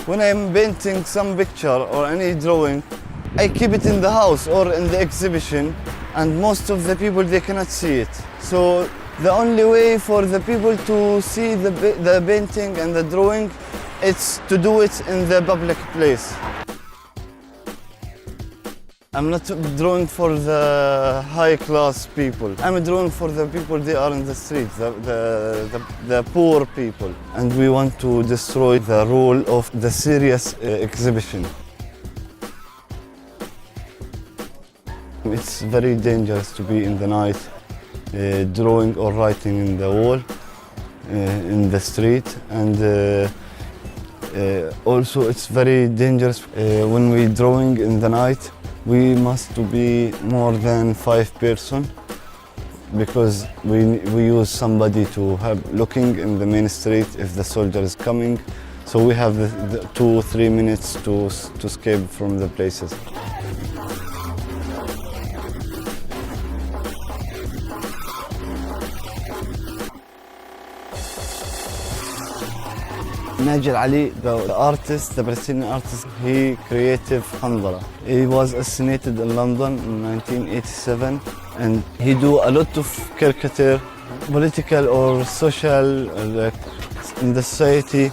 When I'm painting some picture or any drawing, I keep it in the house or in the exhibition, and most of the people, they cannot see it. So the only way for the people to see the painting and the drawing, it's to do it in the public place. I'm not drawing for the high-class people. I'm drawing for the people they are in the street, the poor people. And we want to destroy the role of the serious exhibition. It's very dangerous to be in the night drawing or writing in the wall, in the street. And also it's very dangerous when we're drawing in the night. We must be more than 5 persons because we use somebody to have looking in the main street if the soldier is coming. So we have the 2-3 minutes to escape from the places. Majid Ali, the artist, the Palestinian artist, he created Handala. He was assassinated in London in 1987, and he do a lot of caricature, political or social, like in the society.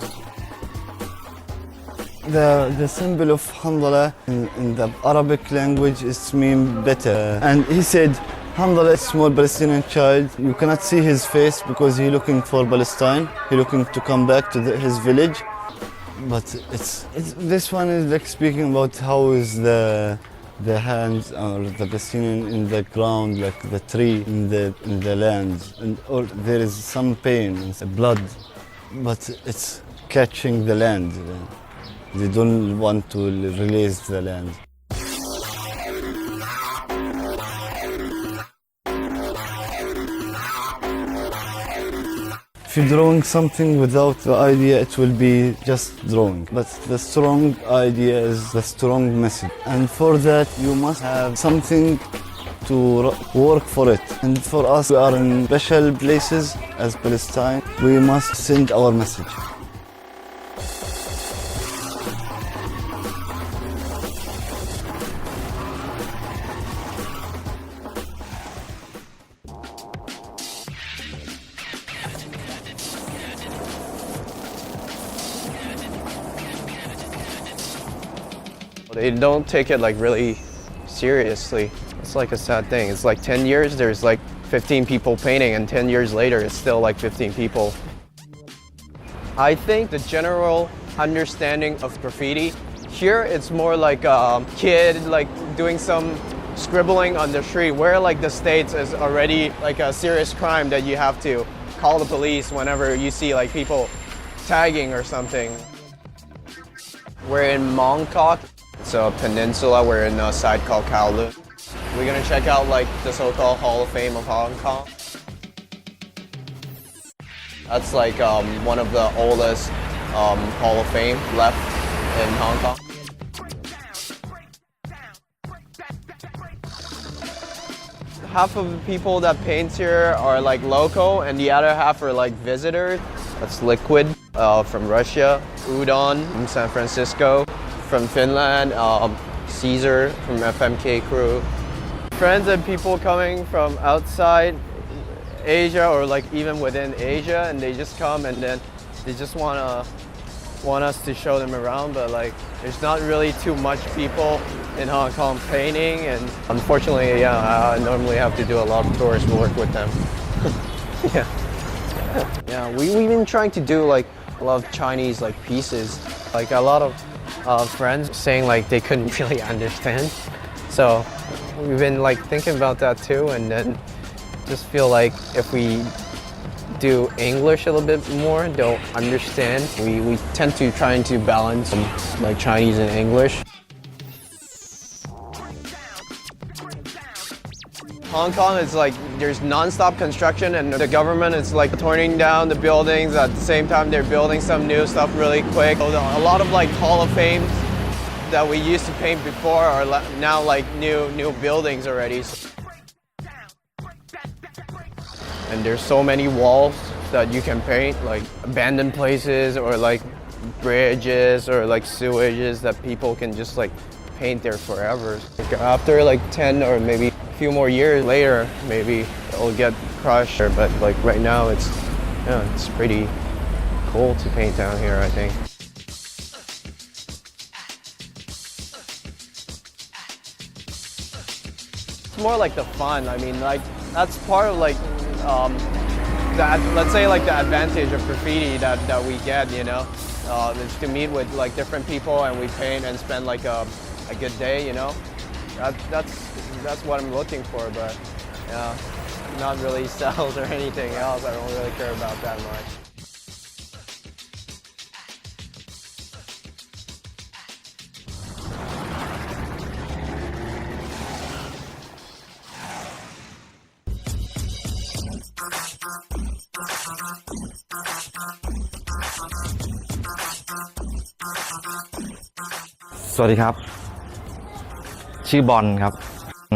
The symbol of Handala in the Arabic language is mean better. And he said, Handala is a small Palestinian child. You cannot see his face because he's looking for Palestine. He's looking to come back to his village. But this one is like speaking about how is the hands or the Palestinian in the ground, like the tree in the land, or there is some pain, it's blood, but it's catching the land. They don't want to release the land. If you're drawing something without the idea, it will be just drawing. But the strong idea is the strong message. And for that, you must have something to work for it. And for us, we are in special places as Palestine. We must send our message. They don't take it like really seriously. It's like a sad thing. It's like 10 years, there's like 15 people painting, and 10 years later, it's still like 15 people. I think the general understanding of graffiti, here it's more like a kid like doing some scribbling on the street, where like the States is already like a serious crime that you have to call the police whenever you see like people tagging or something. We're in Mongkok. It's a peninsula. We're in a site called Kowloon. We're gonna check out like the so-called Hall of Fame of Hong Kong. That's like one of the oldest Hall of Fame left in Hong Kong. Half of the people that paint here are like local, and the other half are like visitors. That's Liquid from Russia, Udon from San Francisco, from Finland, Caesar from FMK Crew. Friends and people coming from outside Asia or like even within Asia, and they just come and then they just want us to show them around, but like there's not really too much people in Hong Kong painting, and unfortunately, yeah, I normally have to do a lot of tourist work with them. Yeah, we've been trying to do like a lot of Chinese like pieces. Like a lot of friends saying like they couldn't really understand. So we've been like thinking about that too, and then just feel like if we do English a little bit more, they'll understand. We tend to try to balance like Chinese and English. Hong Kong is like, there's non-stop construction, and the government is like tearing down the buildings. At the same time, they're building some new stuff really quick. A lot of like Hall of Fames that we used to paint before are now like new buildings already. And there's so many walls that you can paint, like abandoned places or like bridges or like sewages that people can just like paint there forever. Like after like 10 or maybe a few more years later, maybe it'll get crushed. But like right now, it's pretty cool to paint down here, I think. It's more like the fun. I mean, like that's part of like that. Let's say like the advantage of graffiti that we get, you know, is to meet with like different people and we paint and spend like a good day, you know. That's what I'm looking for, but yeah, not really sales or anything else. I don't really care about that much.สวัสดีครับชื่อบอลครับ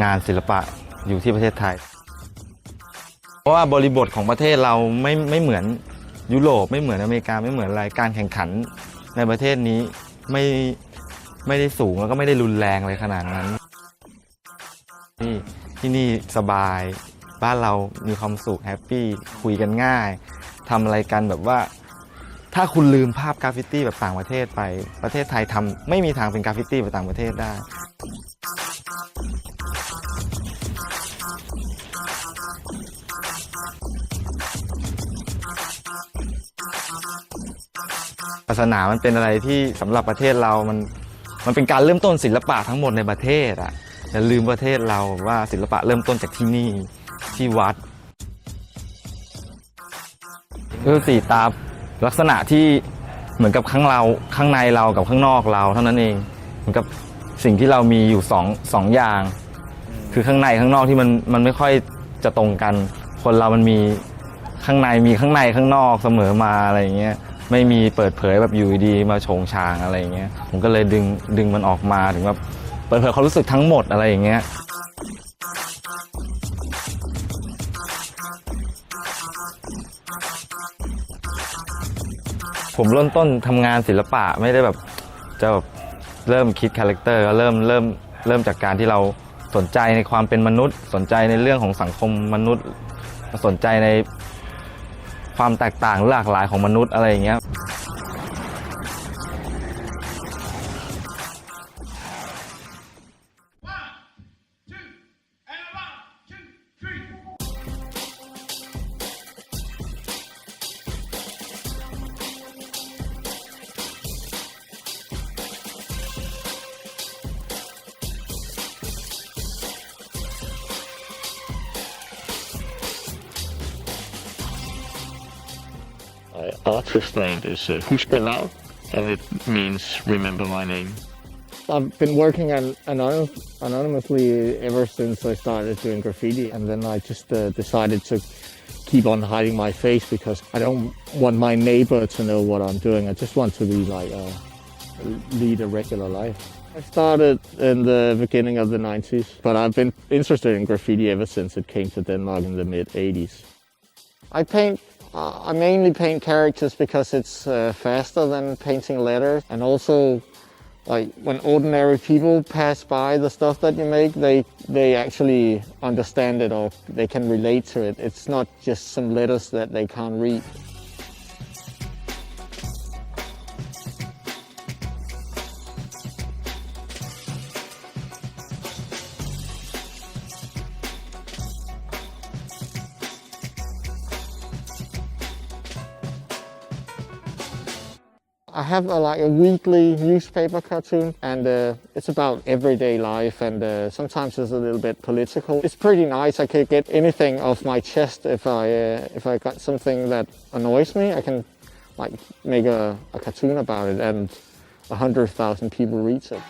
งานศิลปะอยู่ที่ประเทศไทยเพราะว่าบริบทของประเทศเราไม่เหมือนยุโรปไม่เหมือนอเมริกาไม่เหมือนอะไรการแข่งขันในประเทศนี้ไม่ได้สูงแล้วก็ไม่ได้รุนแรงเลยขนาดนั้นที่นี่สบายบ้านเรามีความสุขแฮปปี้คุยกันง่ายทำอะไรกันแบบว่าถ้าคุณลืมภาพกราฟฟิตี้แบบต่างประเทศไปประเทศไทยทำไม่มีทางเป็นกราฟฟิตี้แบบต่างประเทศได้ศาสนามันเป็นอะไรที่สำหรับประเทศเรามันเป็นการเริ่มต้นศิลปะทั้งหมดในประเทศอ่ะอย่าลืมประเทศเราว่าศิลปะเริ่มต้นจากที่นี่ที่วัดคือสีตาลักษณะที่เหมือนกับข้างในเรากับข้างนอกเราเท่านั้นเองเหมือนกับสิ่งที่เรามีอยู่สองอย่างคือข้างในข้างนอกที่มันไม่ค่อยจะตรงกันคนเรามันมีข้างในข้างนอกเสมอมาอะไรอย่างเงี้ยไม่มีเปิดเผยแบบอยู่ดีมาโฉงฉางอะไรอย่างเงี้ยผมก็เลยดึงมันออกมาถึงแบบเปิดเผยความรู้สึกทั้งหมดอะไรอย่างเงี้ยผมเริ่มต้นทำงานศิลปะไม่ได้แบบจะแบบเริ่มคิดคาแรคเตอร์เริ่มจากการที่เราสนใจในความเป็นมนุษย์สนใจในเรื่องของสังคมมนุษย์สนใจในความแตกต่างหลากหลายของมนุษย์อะไรอย่างเงี้ยArtist name is Huskelav, and it means remember my name. I've been working anonymously ever since I started doing graffiti, and then I just decided to keep on hiding my face because I don't want my neighbor to know what I'm doing. I just want to be like lead a regular life. I started in the beginning of the 90s, but I've been interested in graffiti ever since it came to Denmark in the mid-80s. I mainly paint characters because it's faster than painting letters, and also like when ordinary people pass by the stuff that you make, they actually understand it or they can relate to it. It's not just some letters that they can't read. I have like a weekly newspaper cartoon, and it's about everyday life, and sometimes it's a little bit political. It's pretty nice. I could get anything off my chest if I got something that annoys me. I can like make a cartoon about it, and 100,000 people read it.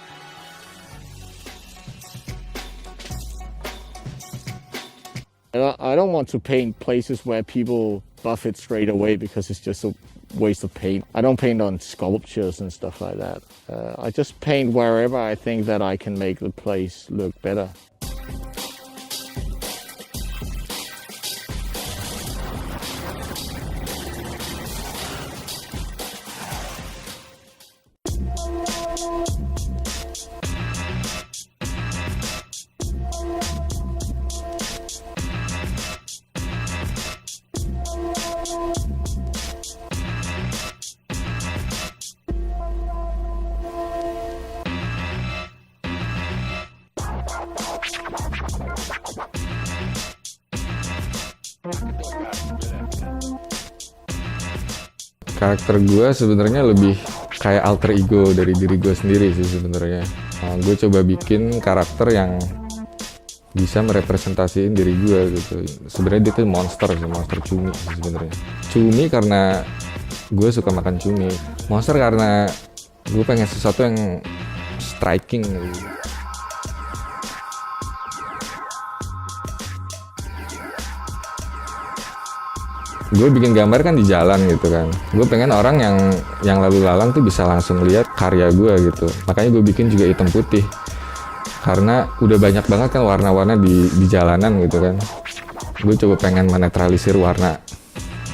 I don't want to paint places where people buff it straight away because it's just a waste of paint. I don't paint on sculptures and stuff like that. I just paint wherever I think that I can make the place look better. Karakter gue sebenarnya lebih kayak alter ego dari diri gue sendiri sih sebenarnya. Gue coba bikin karakter yang bisa merepresentasiin diri gue gitu. Sebenarnya dia tuh monster cumi sebenarnya. Cumi karena gue suka makan cumi. Monster karena gue pengen sesuatu yang striking gitu. Gue bikin gambar kan di jalan gitu kan. Gue pengen orang yang lalu lalang tuh bisa langsung lihat karya gue gitu. Makanya gue bikin juga hitam putih. Karena udah banyak banget kan warna-warna di jalanan gitu kan. Gue coba pengen menetralisir warna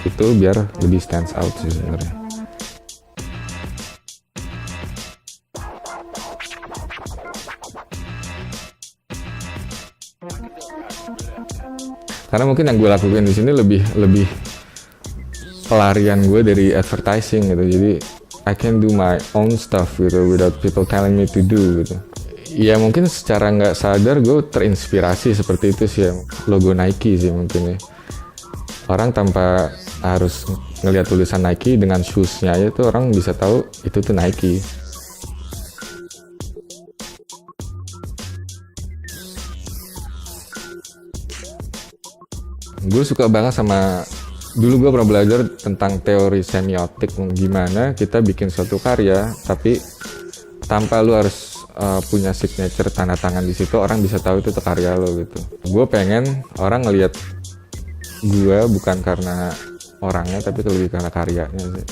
itu biar lebih stands out sih sebenarnya. Karena mungkin yang gue lakukan di sini lebih pelarian gue dari advertising gitu, jadi I can do my own stuff gitu without people telling me to do gitu. Ya mungkin secara nggak sadar gue terinspirasi seperti itu sih ya. Logo Nike sih mungkin ya. Orang tanpa harus ngelihat tulisan Nike dengan shoes-nya aja tuh orang bisa tahu itu tuh Nike. Gue suka banget sama, dulu gue pernah belajar tentang teori semiotik, gimana kita bikin suatu karya tapi tanpa lu harus punya signature tanda tangan di situ orang bisa tahu itu tuh karya lo gitu. Gue pengen orang ngelihat gue bukan karena orangnya tapi lebih karena karyanya sih.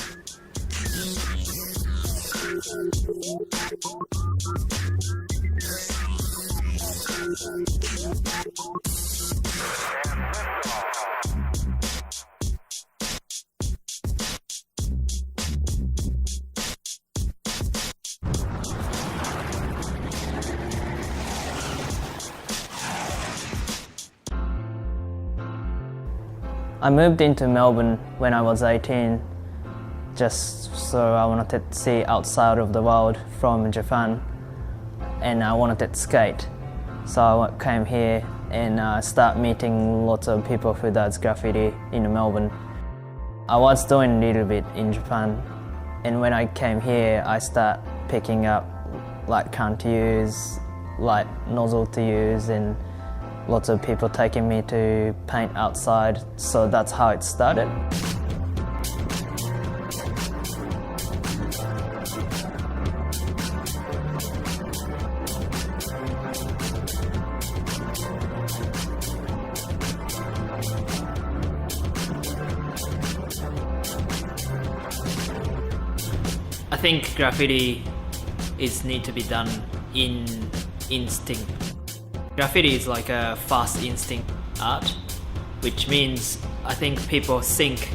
I moved into Melbourne when I was 18, just so I wanted to see outside of the world from Japan, and I wanted to skate. So I came here and start meeting lots of people who does graffiti in Melbourne. I was doing a little bit in Japan, and when I came here, I start picking up like can to use, like nozzle to use, and lots of people taking me to paint outside, so that's how it started. I think graffiti need to be done in instinct. Graffiti is like a fast instinct art, which means I think people think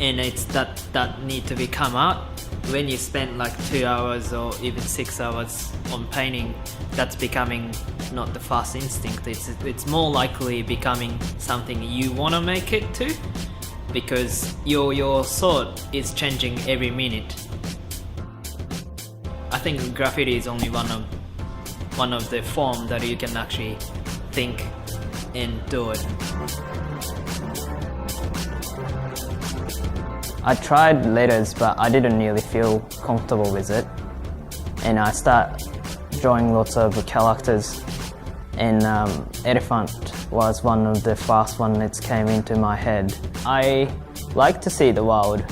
and it's that need to be come out. When you spend like 2 hours or even 6 hours on painting, that's becoming not the fast instinct. It's more likely becoming something you want to make it to, because your thought is changing every minute. I think graffiti is only one of the form that you can actually think and do it. I tried letters, but I didn't really feel comfortable with it, and I start drawing lots of characters, and elephant was one of the first one that came into my head. I like to see the world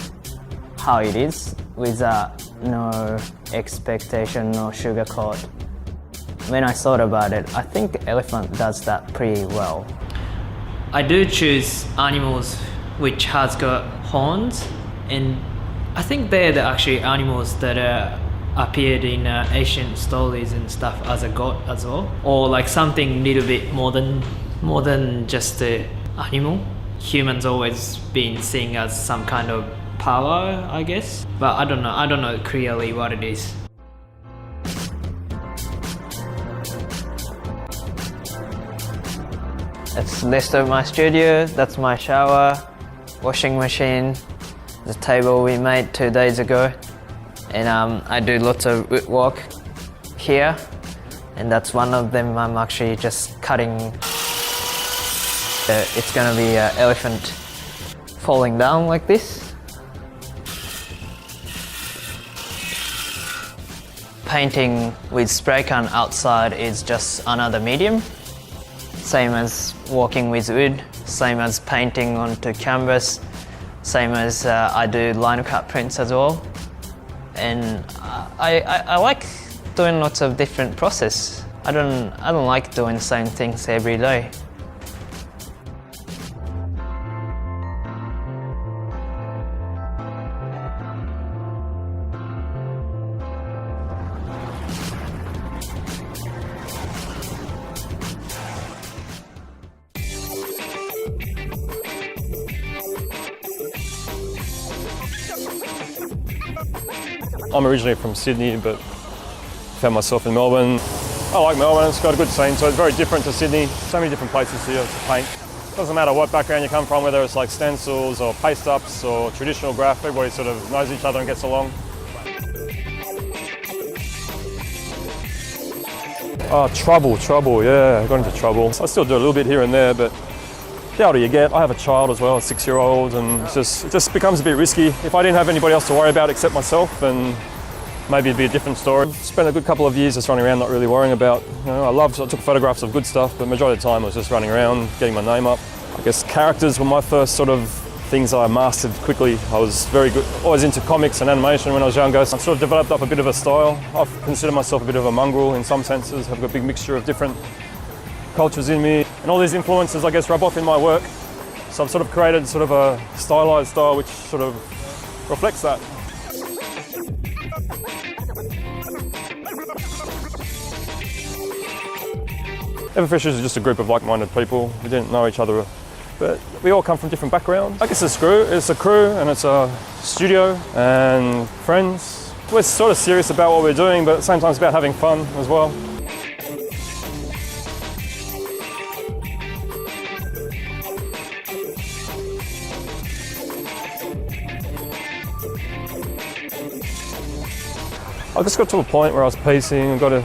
how it is without no expectation or sugarcoat. When I thought about it, I think elephant does that pretty well. I do choose animals which has got horns, and I think they're the actually animals that appeared in ancient stories and stuff as a god as well, or like something little bit more than just the animal. Humans always been seen as some kind of power, I guess, but I don't know clearly what it is. That's the list of my studio, that's my shower, washing machine, the table we made 2 days ago, and I do lots of woodwork here, and that's one of them I'm actually just cutting. It's gonna be an elephant falling down like this, painting with spray can outside is just another medium. Same as walking with wood, same as painting onto canvas, same as I do lino cut prints as well. And I like doing lots of different process. I don't like doing the same things every day. I'm originally from Sydney, but found myself in Melbourne. I like Melbourne, it's got a good scene, so it's very different to Sydney. So many different places here to paint. Doesn't matter what background you come from, whether it's like stencils or paste-ups or traditional graph, everybody sort of knows each other and gets along. Oh, trouble, yeah, I got into trouble. I still do a little bit here and there, but the older you get, I have a child as well, a 6-year-old, and it just becomes a bit risky. If I didn't have anybody else to worry about except myself, then maybe it'd be a different story. Spent a good couple of years just running around, not really worrying about, I took photographs of good stuff, but the majority of the time I was just running around, getting my name up. I guess characters were my first sort of things I mastered quickly. I was very good, always into comics and animation when I was younger. So I sort of developed up a bit of a style. I consider myself a bit of a mongrel in some senses, have a big mixture of different cultures in me. And all these influences, I guess, rub off in my work. So I've sort of created sort of a stylized style which sort of reflects that. Everfishers is just a group of like-minded people. We didn't know each other, but we all come from different backgrounds. I guess it's a crew and it's a studio and friends. We're sort of serious about what we're doing, but at the same time it's about having fun as well. I just got to a point where I was pacing and got to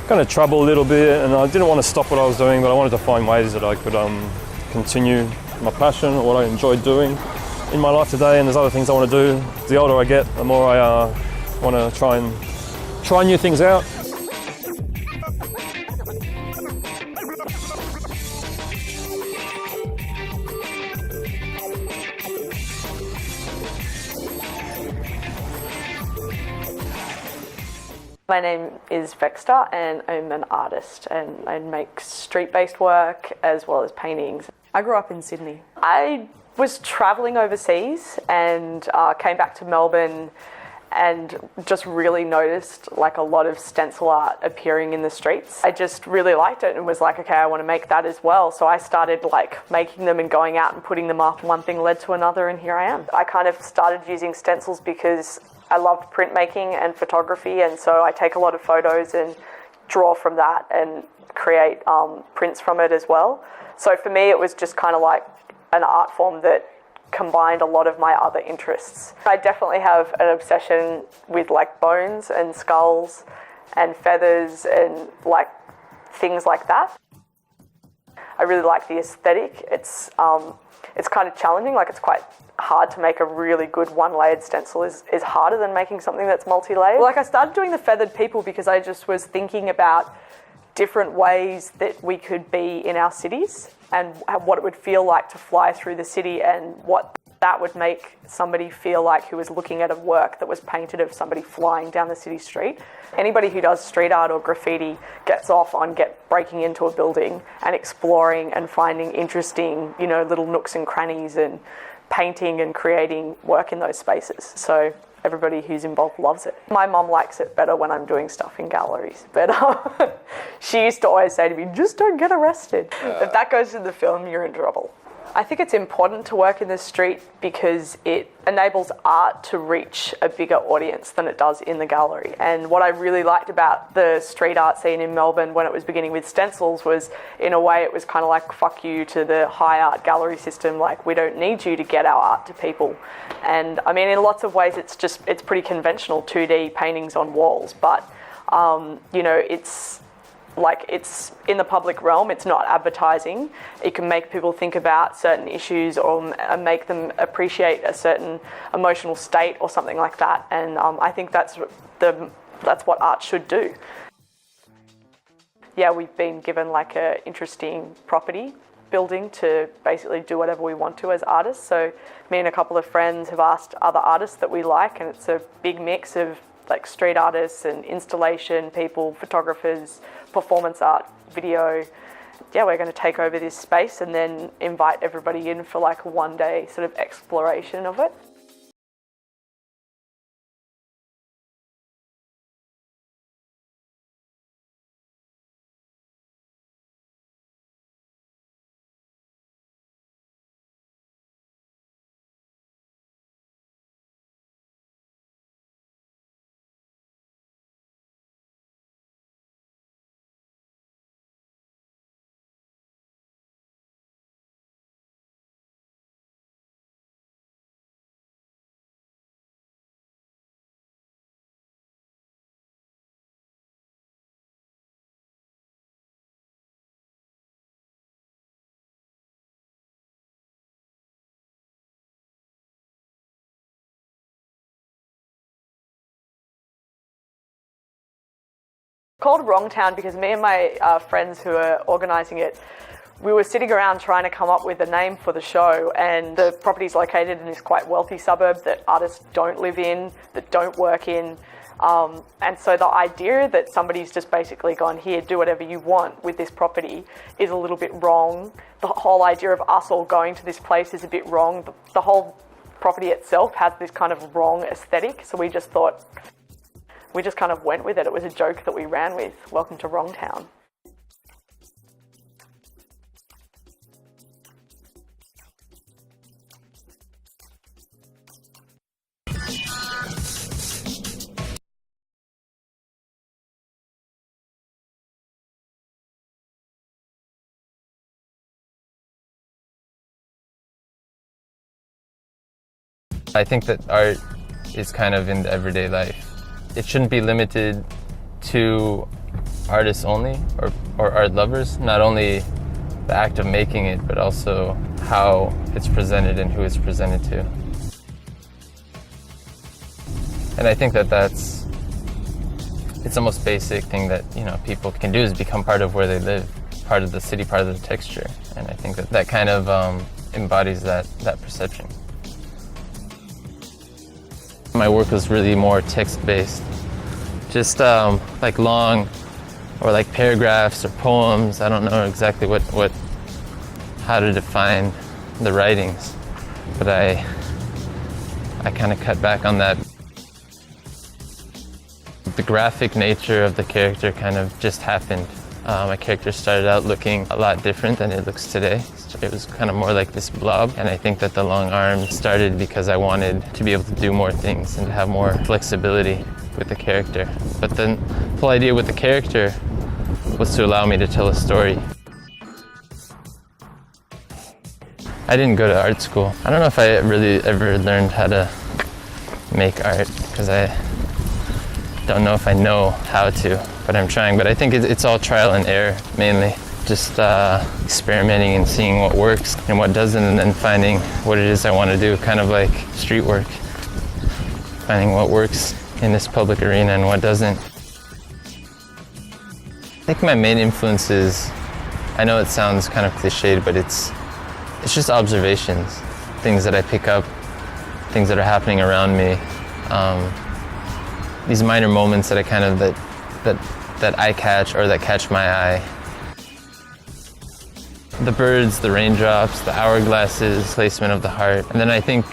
kind of trouble a little bit, and I didn't want to stop what I was doing, but I wanted to find ways that I could continue my passion or what I enjoyed doing in my life today. And there's other things I want to do. The older I get, the more I want to try new things out. My name is Vexter and I'm an artist and I make street-based work as well as paintings. I grew up in Sydney. I was travelling overseas and came back to Melbourne and just really noticed like a lot of stencil art appearing in the streets. I just really liked it and was like, okay, I want to make that as well. So I started like making them and going out and putting them up. One thing led to another and here I am. I kind of started using stencils because I loved printmaking and photography, and so I take a lot of photos and draw from that and create prints from it as well. So for me it was just kind of like an art form that combined a lot of my other interests. I definitely have an obsession with like bones and skulls and feathers and like things like that. I really like the aesthetic. It's kind of challenging, like it's quite hard to make a really good one-layered stencil is harder than making something that's multi-layered. Like I started doing the feathered people because I just was thinking about different ways that we could be in our cities and what it would feel like to fly through the city and what that would make somebody feel like who was looking at a work that was painted of somebody flying down the city street. Anybody who does street art or graffiti gets off on breaking into a building and exploring and finding interesting, little nooks and crannies and painting and creating work in those spaces. So everybody who's involved loves it. My mum likes it better when I'm doing stuff in galleries, but she used to always say to me, just don't get arrested. If that goes in the film, you're in trouble. I think it's important to work in the street because it enables art to reach a bigger audience than it does in the gallery. And what I really liked about the street art scene in Melbourne when it was beginning with stencils was, in a way, it was kind of like, fuck you to the high art gallery system. Like, we don't need you to get our art to people. And I mean, in lots of ways, it's pretty conventional 2D paintings on walls, but it's in the public realm, it's not advertising. It can make people think about certain issues or make them appreciate a certain emotional state or something like that. And I think that's the that's what art should do. Yeah, we've been given like an interesting property building to basically do whatever we want to as artists. So me and a couple of friends have asked other artists that we like, and it's a big mix of like street artists and installation people, photographers, performance art, video. Yeah, we're going to take over this space and then invite everybody in for like a one-day sort of exploration of it. Called Wrong Town because me and my friends who are organising it, we were sitting around trying to come up with a name for the show, and the property's located in this quite wealthy suburb that artists don't live in, that don't work in. And so the idea that somebody's just basically gone, here, do whatever you want with this property is a little bit wrong. The whole idea of us all going to this place is a bit wrong. The whole property itself has this kind of wrong aesthetic, so we just thought, we just kind of went with it. It was a joke that we ran with. Welcome to Wrong Town. I think that art is kind of in everyday life. It shouldn't be limited to artists only or art lovers, not only the act of making it, but also how it's presented and who it's presented to. And I think that it's the most basic thing that, you know, people can do is become part of where they live, part of the city, part of the texture. And I think that kind of embodies that perception. My work was really more text-based, just like long or like paragraphs or poems. I don't know exactly how to define the writings, but I kind of cut back on that. The graphic nature of the character kind of just happened. My character started out looking a lot different than it looks today. It was kind of more like this blob, and I think that the long arms started because I wanted to be able to do more things and to have more flexibility with the character. But then the whole idea with the character was to allow me to tell a story. I didn't go to art school. I don't know if I really ever learned how to make art, because I don't know if I know how to, but I'm trying. But I think it's all trial and error, mainly. Just experimenting and seeing what works and what doesn't, and then finding what it is I want to do, kind of like street work. Finding what works in this public arena and what doesn't. I think my main influences, I know it sounds kind of cliched, but it's just observations, things that I pick up, things that are happening around me. These minor moments that I kind of, that I catch or that catch my eye. The birds, the raindrops, the hourglasses, placement of the heart. And then I think,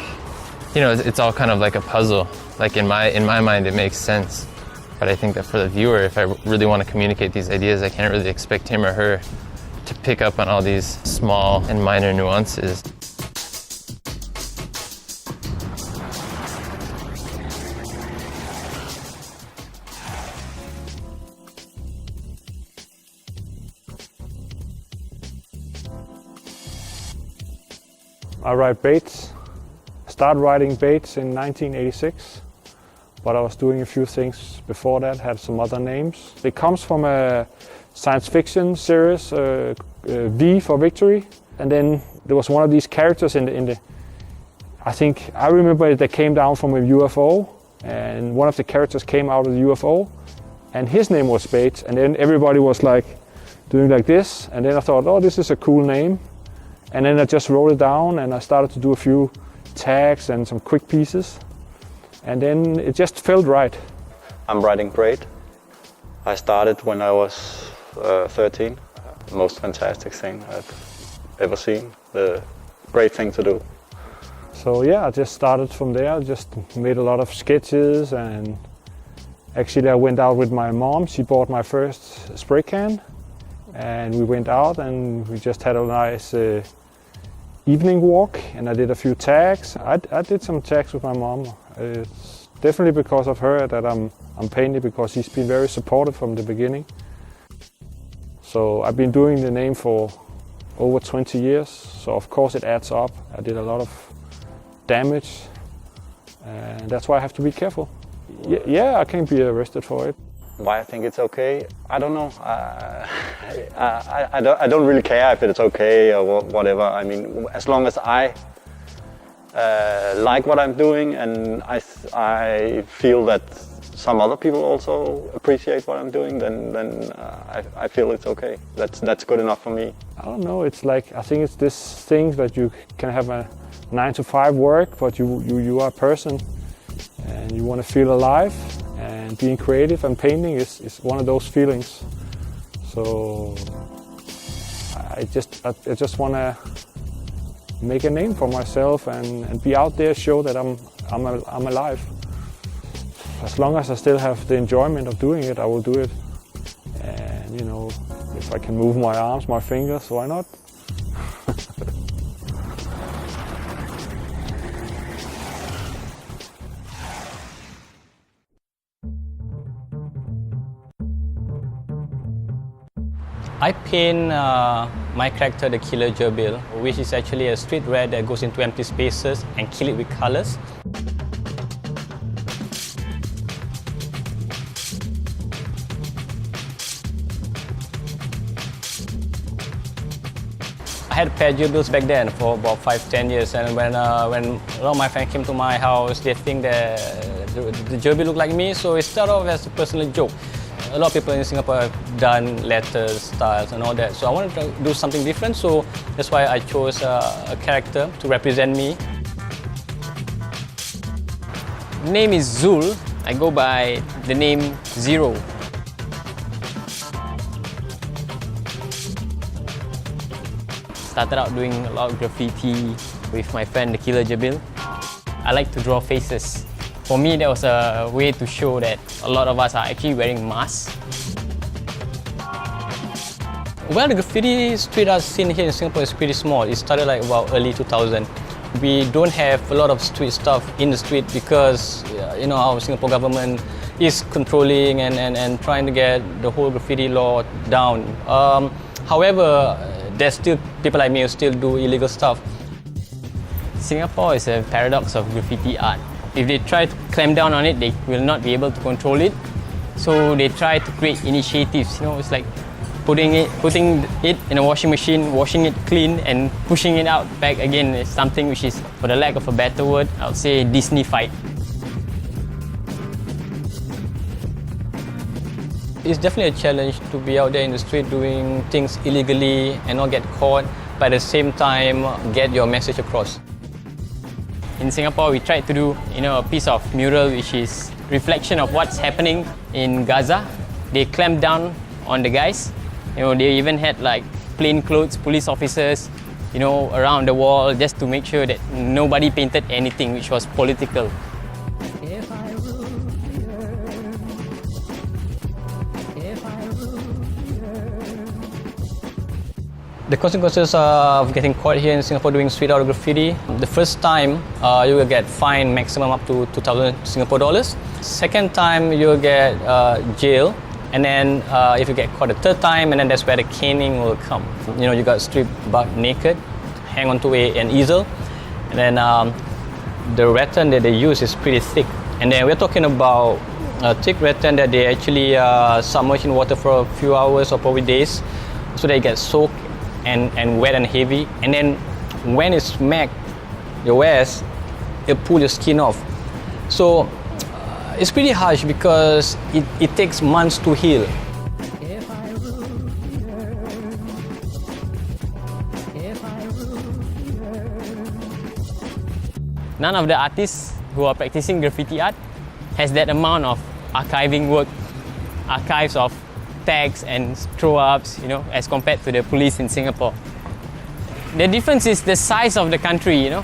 you know, it's all kind of like a puzzle. Like in my mind, it makes sense. But I think that for the viewer, if I really want to communicate these ideas, I can't really expect him or her to pick up on all these small and minor nuances. I write baits. I started writing baits in 1986, but I was doing a few things before that, had some other names. It comes from a science fiction series, V for Victory, and then there was one of these characters in the I think I remember they came down from a UFO, and one of the characters came out of the UFO, and his name was Spades, and then everybody was like doing like this, and then I thought, oh, this is a cool name, and then I just wrote it down, and I started to do a few tags and some quick pieces, and then it just felt right. I'm writing great. I started when I was 13. Most fantastic thing I've ever seen. The great thing to do. So yeah, I just started from there. Just made a lot of sketches, and actually I went out with my mom. She bought my first spray can, and we went out and we just had a nice evening walk, and I did a few tags. I did some tags with my mom. It's definitely because of her that I'm painting, because she's been very supportive from the beginning. So I've been doing the name for over 20 years, so of course it adds up. I did a lot of damage, and that's why I have to be careful. Yeah, I can be arrested for it. Why I think it's okay? I don't know. I don't really care if it's okay or whatever. I mean, as long as I like what I'm doing, and I feel that some other people also appreciate what I'm doing, then I feel it's okay. That's good enough for me. I don't know. It's like, I think it's this thing that you can have a 9-to-5 work, but you are a person, and you want to feel alive. And being creative and painting is one of those feelings. So I just want to make a name for myself and be out there, show that I'm alive. As long as I still have the enjoyment of doing it, I will do it. And you know, if I can move my arms, my fingers, why not? I paint my character, the killer gerbil, which is actually a street rat that goes into empty spaces and kill it with colors. I had a pair of gerbils back then for about 5-10 years, and when a lot of my friends came to my house, they think that the gerbil looked like me, so it started off as a personal joke. A lot of people in Singapore have done letters, styles and all that, so I wanted to do something different, so that's why I chose a character to represent me. Name is Zul. I go by the name Zero. Started out doing a lot of graffiti with my friend, the killer gerbil. I like to draw faces. For me, that was a way to show that a lot of us are actually wearing masks. Well, the graffiti street art scene here in Singapore is pretty small. It started like about early 2000. We don't have a lot of street stuff in the street because you know, our Singapore government is controlling and trying to get the whole graffiti law down. However, there's still people like me who still do illegal stuff. Singapore is a paradox of graffiti art. If they try to clamp down on it, they will not be able to control it. So they try to create initiatives. You know, it's like putting it in a washing machine, washing it clean, and pushing it out back again. Is something which is, for the lack of a better word, I would say Disney-fied. It's definitely a challenge to be out there in the street doing things illegally and not get caught, but at the same time get your message across. In Singapore, we tried to do a piece of mural which is reflection of what's happening in Gaza. They clamped down on the guys. They even had like plainclothes police officers, around the wall just to make sure that nobody painted anything which was political. The consequences of getting caught here in Singapore doing street art graffiti. The first time, you will get fined maximum up to 2,000 Singapore dollars. Second time, you will get jail. And then if you get caught a third time, and then that's where the caning will come. You got stripped butt naked, hang onto an easel. And then the rattan that they use is pretty thick. And then we're talking about a thick rattan that they actually submerge in water for a few hours or probably days, so they get soaked and wet and heavy, and then when it's smacked your ass, it'll pull your skin off. So It's pretty harsh because it takes months to heal. None of the artists who are practicing graffiti art has that amount of archiving work, archives of tags and throw-ups, you know, as compared to the police in Singapore. The difference is the size of the country, you know.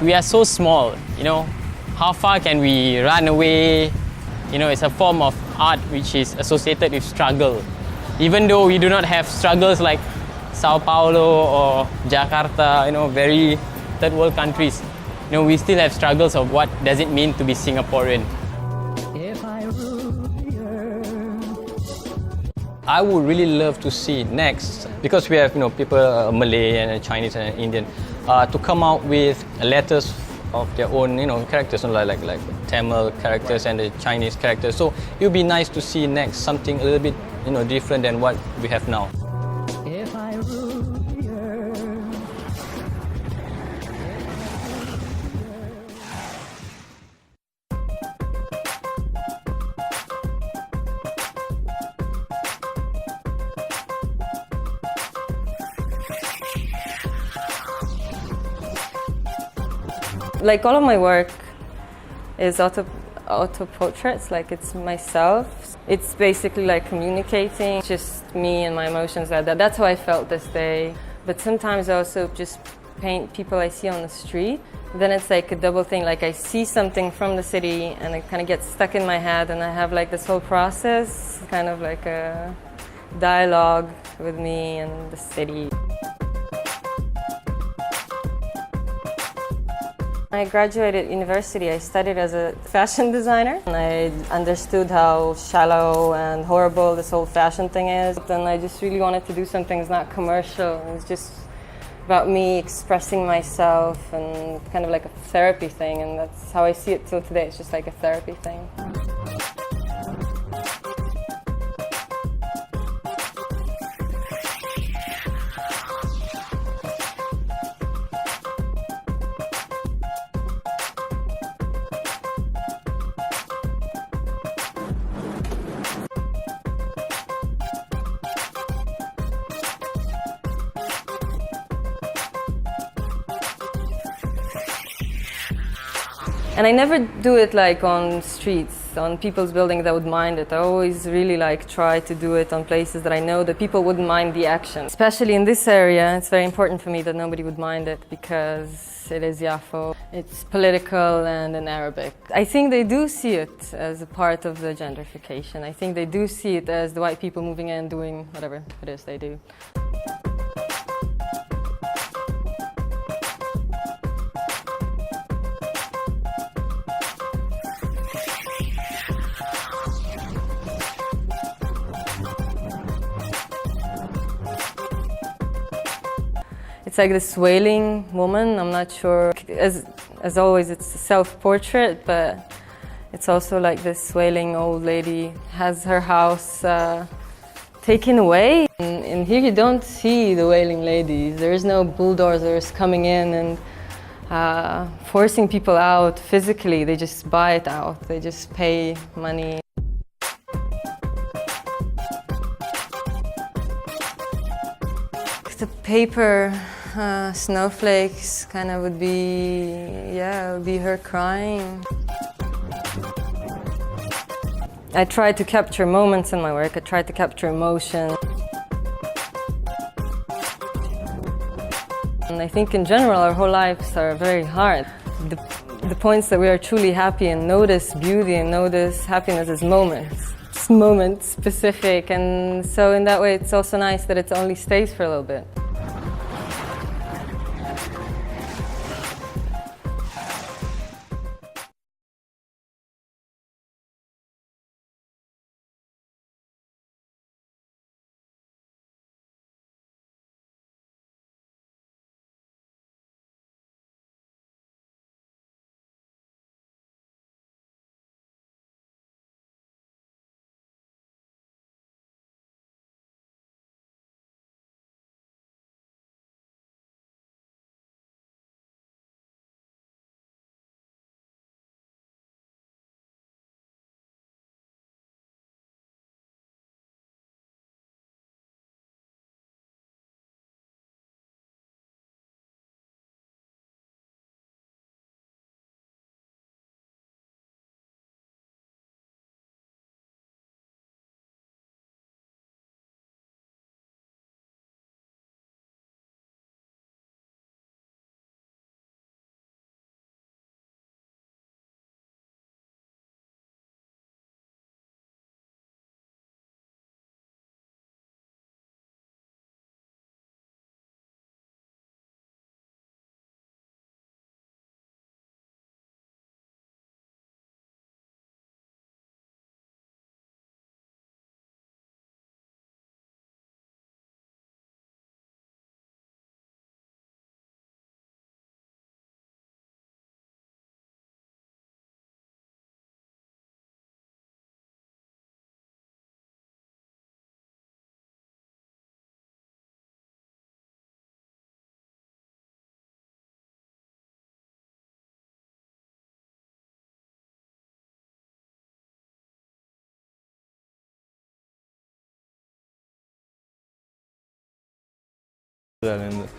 We are so small, you know. How far can we run away? You know, it's a form of art which is associated with struggle. Even though we do not have struggles like Sao Paulo or Jakarta, you know, very third world countries, you know, we still have struggles of what does it mean to be Singaporean. I would really love to see next, because we have, you know, people, Malay and Chinese and Indian, to come out with letters of their own, you know, characters, like Tamil characters and the Chinese characters. So it would be nice to see next something a little bit, you know, different than what we have now. Like all of my work is auto portraits, like it's myself. It's basically like communicating, just me and my emotions like that. That's how I felt this day. But sometimes I also just paint people I see on the street. Then it's like a double thing, like I see something from the city and it kind of gets stuck in my head, and I have like this whole process, kind of like a dialogue with me and the city. I graduated university. I studied as a fashion designer, and I understood how shallow and horrible this whole fashion thing is. And I just really wanted to do something that's not commercial. It was just about me expressing myself and kind of like a therapy thing, and that's how I see it till today. It's just like a therapy thing. And I never do it like on streets, on people's buildings that would mind it. I always really like try to do it on places that I know that people wouldn't mind the action. Especially in this area, it's very important for me that nobody would mind it because it is Yafo. It's political and in Arabic. I think they do see it as a part of the gentrification. I think they do see it as the white people moving in, doing whatever it is they do. It's like this wailing woman, I'm not sure. As always, it's a self-portrait, but it's also like this wailing old lady has her house taken away. And here you don't see the wailing ladies. There is no bulldozers coming in and forcing people out physically. They just buy it out. They just pay money. The paper snowflakes kind of would be, yeah, it would be her crying. I try to capture moments in my work. I try to capture emotion. And I think in general our whole lives are very hard. The points that we are truly happy and notice beauty and notice happiness is moments. It's moment specific, and so in that way it's also nice that it only stays for a little bit. and it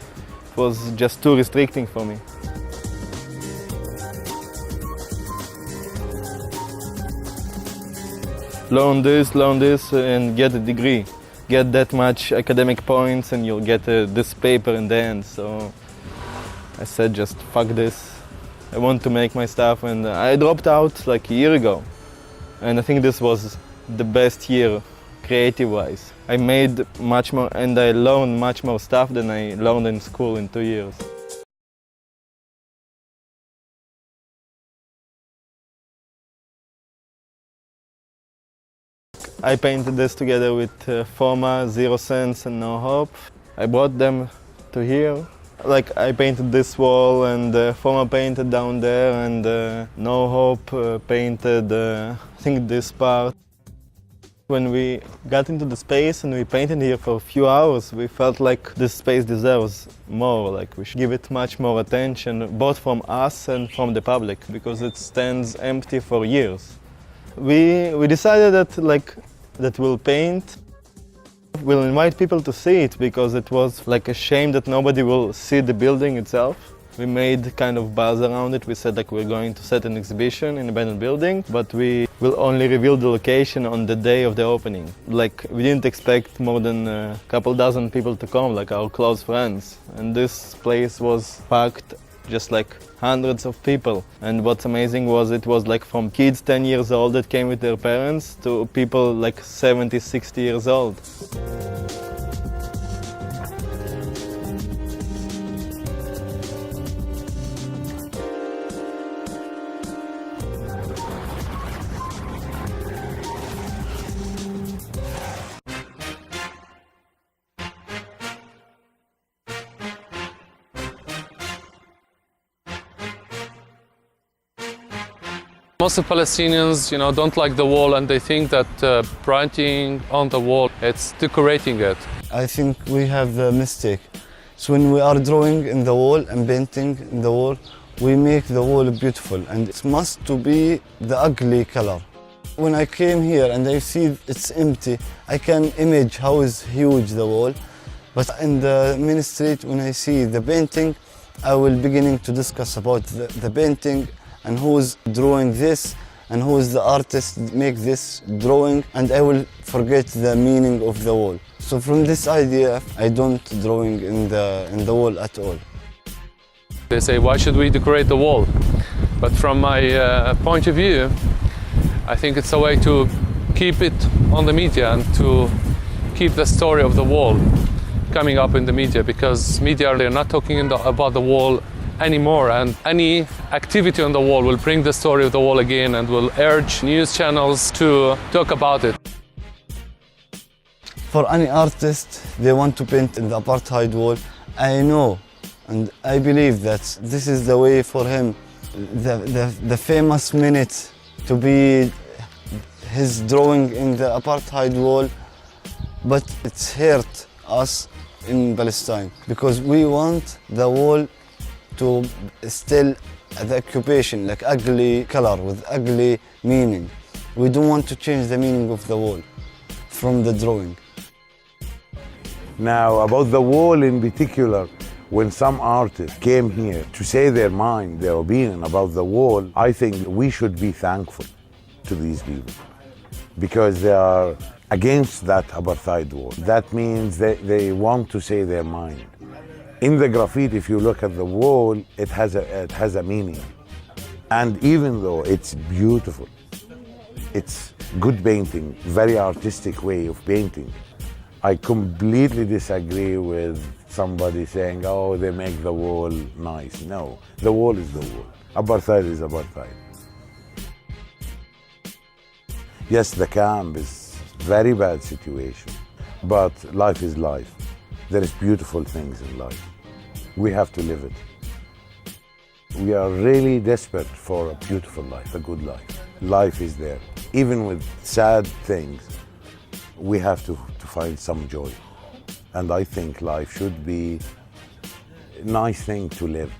was just too restricting for me. Learn this and get a degree. Get that much academic points and you'll get this paper in the end. So I said just fuck this. I want to make my stuff, and I dropped out like a year ago. And I think this was the best year creative-wise. I made much more and I learned much more stuff than I learned in school in 2 years. I painted this together with Forma, Zero Sense and No Hope. I brought them to here. Like I painted this wall and Forma painted down there and No Hope painted I think this part. When we got into the space and we painted here for a few hours, we felt like this space deserves more, like we should give it much more attention, both from us and from the public, because it stands empty for years. We decided that we'll paint. We'll invite people to see it because it was like a shame that nobody will see the building itself. We made kind of buzz around it. We said like we're going to set an exhibition in an abandoned building, but we will only reveal the location on the day of the opening. Like we didn't expect more than a couple dozen people to come, like our close friends. And this place was packed, just like hundreds of people. And what's amazing was it was like from kids 10 years old that came with their parents to people like 70, 60 years old. Most of Palestinians, don't like the wall, and they think that painting on the wall, it's decorating it. I think we have a mistake. So when we are drawing in the wall and painting in the wall, we make the wall beautiful, and it must to be the ugly color. When I came here and I see it's empty, I can imagine how is huge the wall. But in the main street, when I see the painting, I will beginning to discuss about the painting and who's drawing this and who's the artist make this drawing, and I will forget the meaning of the wall. So from this idea, I don't drawing in the wall at all. They say, why should we decorate the wall? But from my point of view, I think it's a way to keep it on the media and to keep the story of the wall coming up in the media, because media, they're not talking about the wall anymore, and any activity on the wall will bring the story of the wall again and will urge news channels to talk about it. For any artist, they want to paint in the apartheid wall. I know and I believe that this is the way for him, the famous minute to be his drawing in the apartheid wall, but it's hurt us in Palestine because we want the wall to still the occupation, like ugly color with ugly meaning. We don't want to change the meaning of the wall from the drawing. Now, about the wall in particular, when some artists came here to say their mind, their opinion about the wall, I think we should be thankful to these people because they are against that apartheid wall. That means they want to say their mind. In the graffiti, if you look at the wall, it has a meaning. And even though it's beautiful, it's good painting, very artistic way of painting, I completely disagree with somebody saying, oh, they make the wall nice. No, the wall is the wall. Apartheid is apartheid. Yes, the camp is very bad situation, but life is life. There is beautiful things in life. We have to live it. We are really desperate for a beautiful life, a good life. Life is there. Even with sad things, we have to find some joy. And I think life should be a nice thing to live.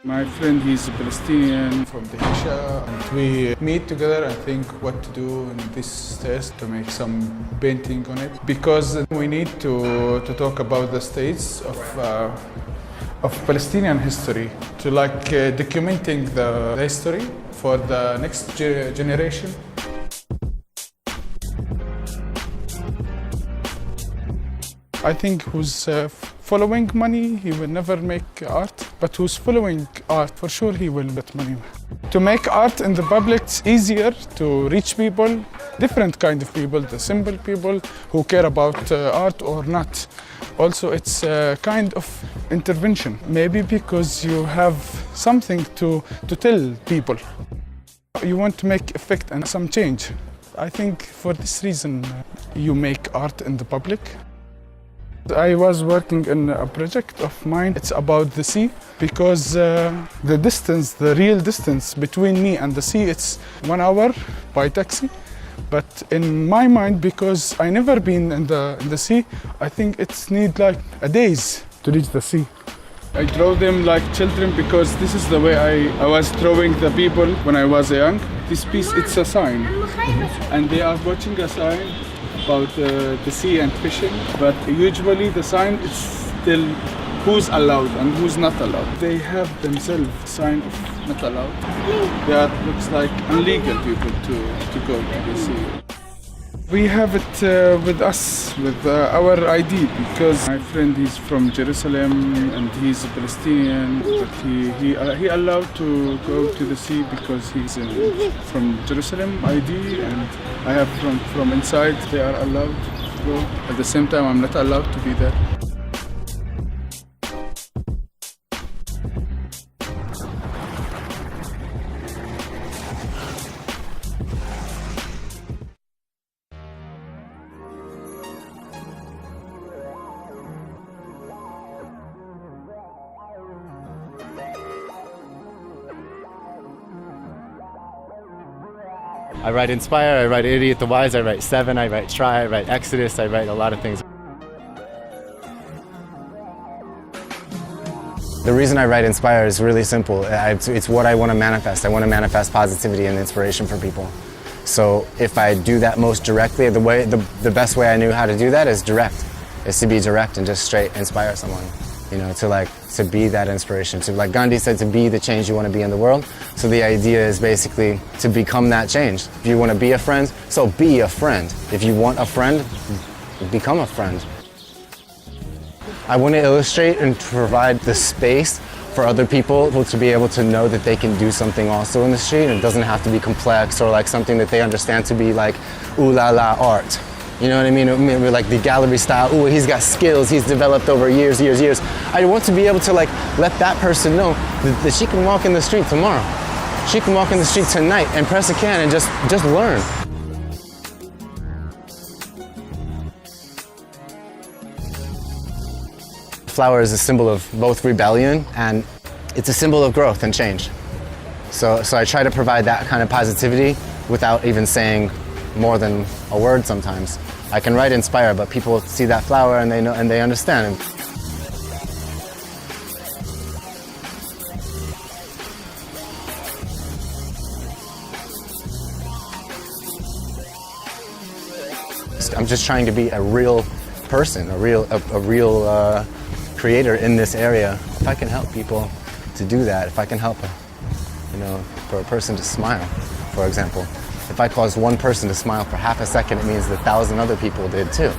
My friend, he's a Palestinian from the Hisha, and we meet together and think what to do in this test to make some painting on it. Because we need to talk about the states of Palestinian history, to documenting the history for the next generation. I think who's following money, he will never make art, but who's following art, for sure he will get money. To make art in the public, it's easier to reach people, different kind of people, the simple people who care about art or not. Also, it's a kind of intervention, maybe because you have something to tell people. You want to make effect and some change. I think for this reason, you make art in the public. I was working in a project of mine. It's about the sea, because the distance, the real distance between me and the sea, it's 1 hour by taxi. But in my mind, because I never been in the sea, I think it's need like a days to reach the sea. I draw them like children because this is the way I was drawing the people when I was young. This piece, it's a sign, and they are watching a sign about the sea and fishing, but usually the sign is still who's allowed and who's not allowed. They have themselves sign of not allowed. They are, looks like illegal people to go to the sea. We have it with us, with our ID, because my friend is from Jerusalem and he's a Palestinian, but he allowed to go to the sea because he's from Jerusalem ID, and I have from inside. They are allowed to go. At the same time, I'm not allowed to be there. I write Inspire, I write Idiot the Wise, I write Seven, I write Try, I write Exodus, I write a lot of things. The reason I write Inspire is really simple. It's what I want to manifest. I want to manifest positivity and inspiration for people. So if I do that most directly, the best way I knew how to do that is to be direct and just straight inspire someone. You know, to be that inspiration, to, like Gandhi said, to be the change you want to be in the world. So the idea is basically to become that change. If you want to be a friend, so be a friend. If you want a friend, become a friend. I want to illustrate and provide the space for other people to be able to know that they can do something also in the street. And it doesn't have to be complex or like something that they understand to be like ooh la la art. You know what I mean? We're like the gallery style. Ooh, he's got skills he's developed over years. I want to be able to like let that person know that she can walk in the street tomorrow. She can walk in the street tonight and press a can and just learn. Flower is a symbol of both rebellion and it's a symbol of growth and change. So I try to provide that kind of positivity without even saying more than a word sometimes. I can write Inspire, but people see that flower and they know and they understand. I'm just trying to be a real person, a real creator in this area. If I can help people to do that, if I can help for a person to smile, for example. If I cause one person to smile for half a second, it means 1,000 other people did too.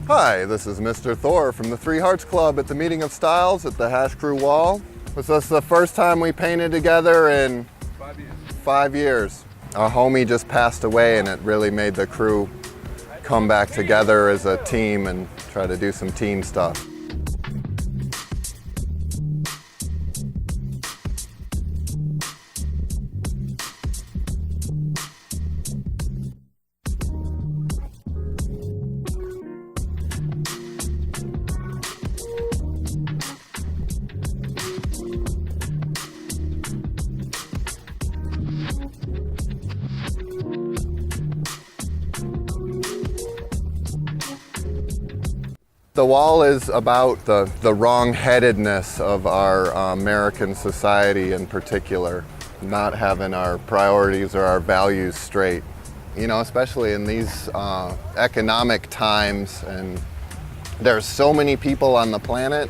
Hi, this is Mr. Thor from the Three Hearts Club at the Meeting of Styles at the Hash Crew Wall. This is the first time we painted together in 5 years. Our homie just passed away and it really made the crew come back together as a team and try to do some team stuff. The wall is about the wrong-headedness of our American society in particular, not having our priorities or our values straight. You know, especially in these economic times, and there's so many people on the planet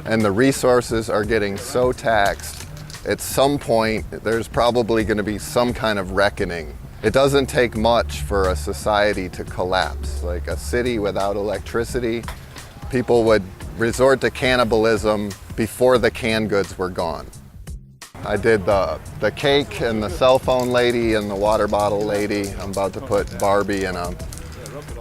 and the resources are getting so taxed. At some point, there's probably going to be some kind of reckoning. It doesn't take much for a society to collapse. Like a city without electricity, people would resort to cannibalism before the canned goods were gone. I did the cake and the cell phone lady and the water bottle lady. I'm about to put Barbie and a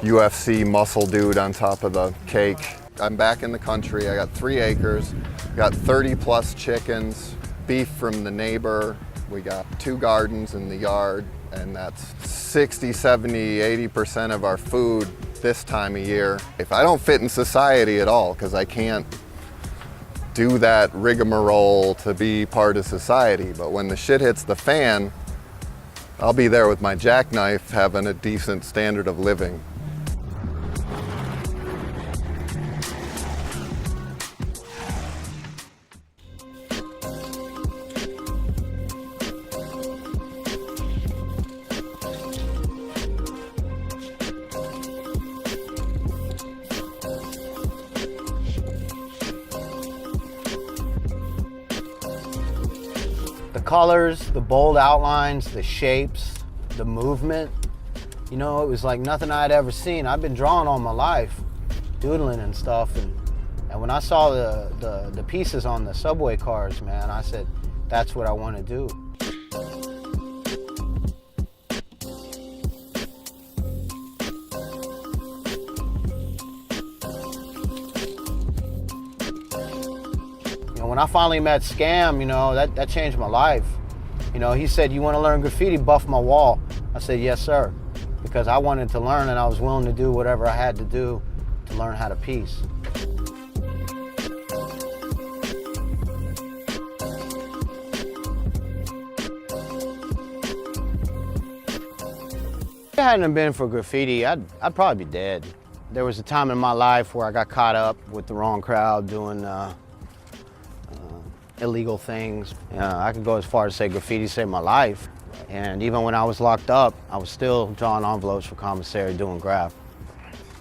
UFC muscle dude on top of the cake. I'm back in the country. I got 3 acres, got 30 plus chickens, beef from the neighbor. We got 2 gardens in the yard, and that's 60, 70, 80% of our food this time of year. If I don't fit in society at all, because I can't do that rigmarole to be part of society, but when the shit hits the fan, I'll be there with my jackknife having a decent standard of living. The colors, the bold outlines, the shapes, the movement, you know, it was like nothing I'd ever seen. I've been drawing all my life, doodling and stuff, and when I saw the pieces on the subway cars, man, I said, that's what I want to do. When I finally met Scam, you know, that changed my life. You know, he said, you want to learn graffiti, buff my wall. I said, yes, sir. Because I wanted to learn and I was willing to do whatever I had to do to learn how to piece. If it hadn't been for graffiti, I'd probably be dead. There was a time in my life where I got caught up with the wrong crowd doing illegal things. I could go as far as say graffiti saved my life. And even when I was locked up, I was still drawing envelopes for commissary doing graph.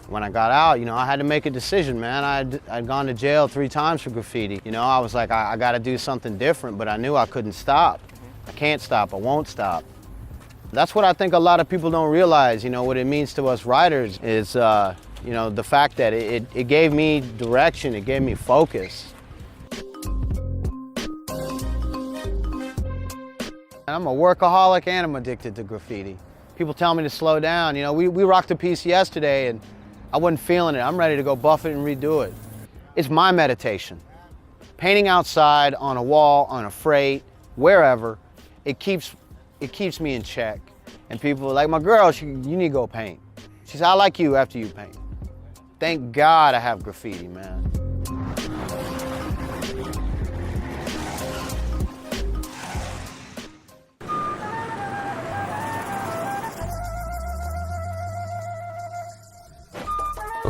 When I got out, you know, I had to make a decision, man. I'd gone to jail 3 times for graffiti. You know, I was like, I gotta do something different, but I knew I couldn't stop. I can't stop, I won't stop. That's what I think a lot of people don't realize, you know, what it means to us writers is, you know, the fact that it gave me direction, it gave me focus. I'm a workaholic and I'm addicted to graffiti. People tell me to slow down. You know, we rocked a piece yesterday and I wasn't feeling it. I'm ready to go buff it and redo it. It's my meditation. Painting outside, on a wall, on a freight, wherever, it keeps me in check. And people like my girl, you need to go paint. She said, I like you after you paint. Thank God I have graffiti, man.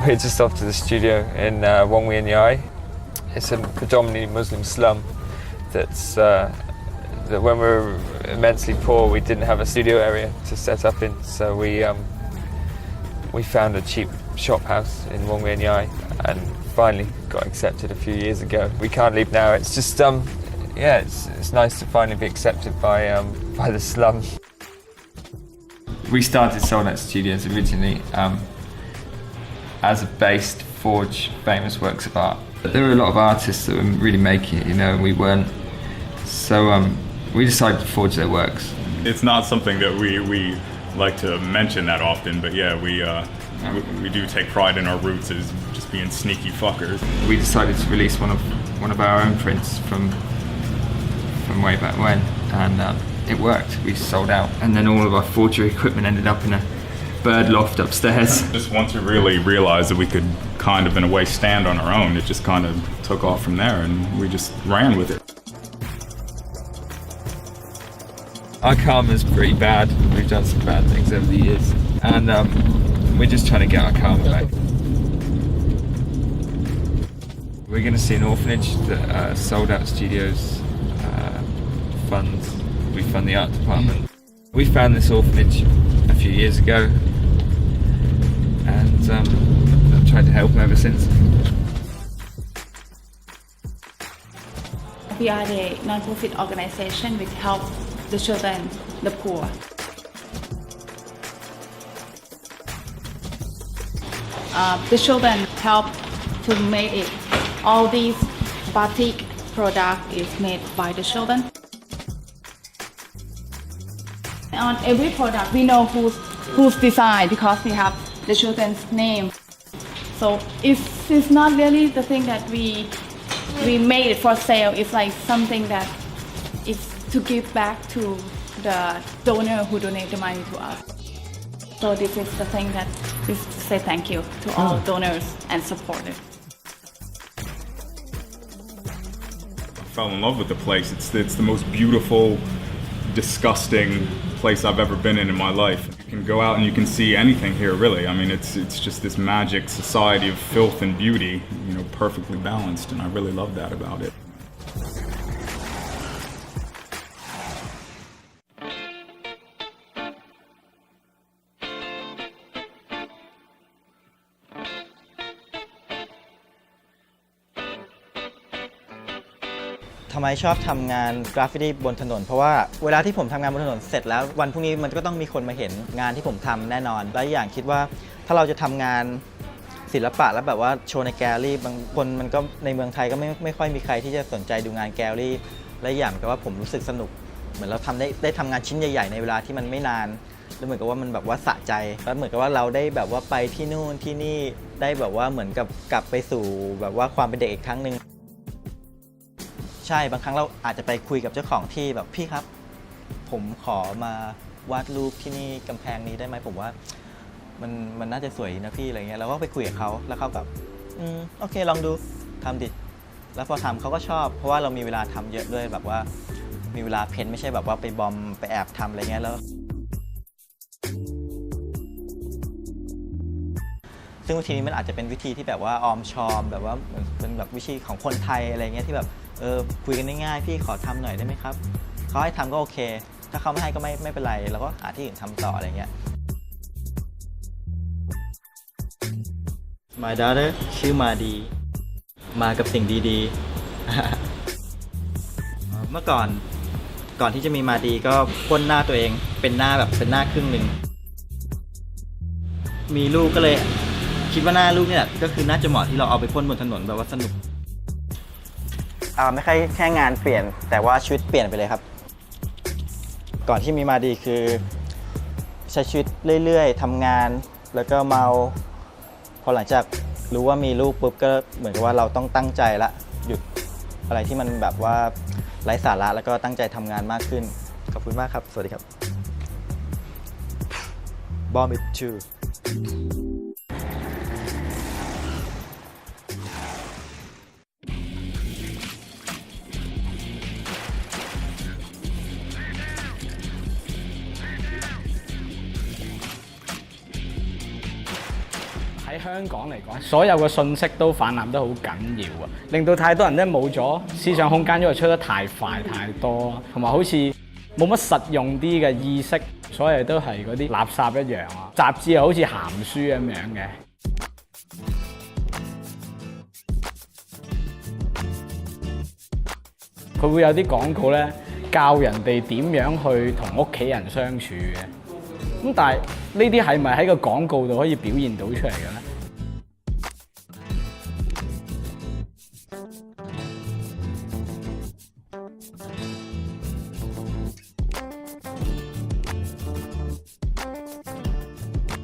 We're just off to the studio in Wong Wien Yai. It's a predominantly Muslim slum that when we were immensely poor, we didn't have a studio area to set up in, so we found a cheap shop house in Wong Wien Yai and finally got accepted a few years ago. We can't leave now. It's just yeah, it's nice to finally be accepted by the slum. We started Soulnet Studios originally as a base to forge famous works of art. But there were a lot of artists that were really making it, you know, and we weren't. So we decided to forge their works. It's not something that we like to mention that often, but yeah, we do take pride in our roots as just being sneaky fuckers. We decided to release one of our own prints from way back when, and it worked. We sold out, and then all of our forgery equipment ended up in a bird loft upstairs. Just once we really realized that we could kind of in a way stand on our own, it just kind of took off from there and we just ran with it. Our karma's pretty bad. We've done some bad things over the years, and we're just trying to get our karma back. We're going to see an orphanage that sold out studios we fund the art department. We found this orphanage a few years ago and I've tried to help them ever since. We are a non-profit organization which help the children, the poor. The children help to make it. All these batik product is made by the children. On every product, we know who's design because we have the children's name. So it's not really the thing that we made it for sale. It's like something that is to give back to the donor who donate the money to us. So this is the thing that is to say thank you to all donors and supporters. I fell in love with the place. It's the most beautiful, disgusting place I've ever been in my life. You can go out and you can see anything here, really. I mean, it's just this magic society of filth and beauty, you know, perfectly balanced, and I really love that about it. ทำไมชอบทำงานกราฟฟิตี้บนถนนเพราะว่าเวลาที่ผมทำงานบนถนนเสร็จแล้ววันพรุ่งนี้มันก็ต้องมีคนมาเห็นงานที่ผมทำแน่นอนและอย่างคิดว่าถ้าเราจะทำงานศิลปะแล้วแบบว่าโชว์ในแกลเลอรี่บางคนมันก็ในเมืองไทยก็ไม่ค่อยมีใครที่จะสนใจดูงานแกลเลอรี่และอย่างก็ว่าผมรู้สึกสนุกเหมือนเราได้ทำงานชิ้นใหญ่ๆในเวลาที่มันไม่นานแล้วเหมือนกับว่ามันแบบว่าสะใจแล้วเหมือนกับว่าเราได้แบบว่าไปที่นู่นที่นี่ได้แบบว่าเหมือนกับกลับไปสู่แบบว่าความเป็นเด็กอีกครั้งนึงใช่บางครั้งเราอาจจะไปคุยกับเจ้าของที่แบบพี่ครับผมขอมาวาดรูปที่นี่กำแพงนี้ได้ไหมผมว่ามันน่าจะสวยนะพี่อะไรเงี้ยเราก็ไปคุยกับเขาแล้วเขาแบบโอเคลองดูทำดิแล้วพอทำเขาก็ชอบเพราะว่าเรามีเวลาทำเยอะด้วยแบบว่ามีเวลาเพ้นไม่ใช่แบบว่าไปบอมไปแอบทำอะไรเงี้ยแล้วซึ่งวิธีนี้มันอาจจะเป็นวิธีที่แบบว่าออมชอมแบบว่าเป็นแบบวิธีของคนไทยอะไรเงี้ยที่แบบคุยกันง่ายๆพี่ขอทำหน่อยได้ไหมครับเขาให้ทำก็โอเคถ้าเขาไม่ให้ก็ไม่เป็นไรเราก็หาที่อื่นทำต่ออะไรเงี้ย My daughter ชื่อมาดีมากับสิ่งดีๆ เมื่อก่อนที่จะมีมาดีก็พ่นหน้าตัวเองเป็นหน้าแบบเป็นหน้าครึ่งหนึ่งมีลูกก็เลยคิดว่าหน้าลูกเนี่ยก็คือน่าจะเหมาะที่เราเอาไปพ่นบนถนนแบบว่าสนุกไม่ใช่แค่งานเปลี่ยนแต่ว่าชีวิตเปลี่ยนไปเลยครับก่อนที่มีมาดีคือใช้ชีวิตเรื่อยๆทำงานแล้วก็เมาพอหลังจากรู้ว่ามีลูกปุ๊บก็เหมือนกับว่าเราต้องตั้งใจละหยุดอะไรที่มันแบบว่าไร้สาระแล้วก็ตั้งใจทำงานมากขึ้นขอบคุณมากครับสวัสดีครับ Bomb it too喺香港嚟講，所有嘅信息都氾濫得好緊要啊，令到太多人咧冇咗思想空間，因為出得太快太多，同埋好似冇乜實用啲嘅意識，所有都係嗰啲垃圾一樣啊。雜誌又好似鹹書咁樣嘅。佢會有啲廣告咧，教人哋點樣去同屋企人相處嘅。咁但係呢啲係咪喺個廣告度可以表現到出嚟嘅咧？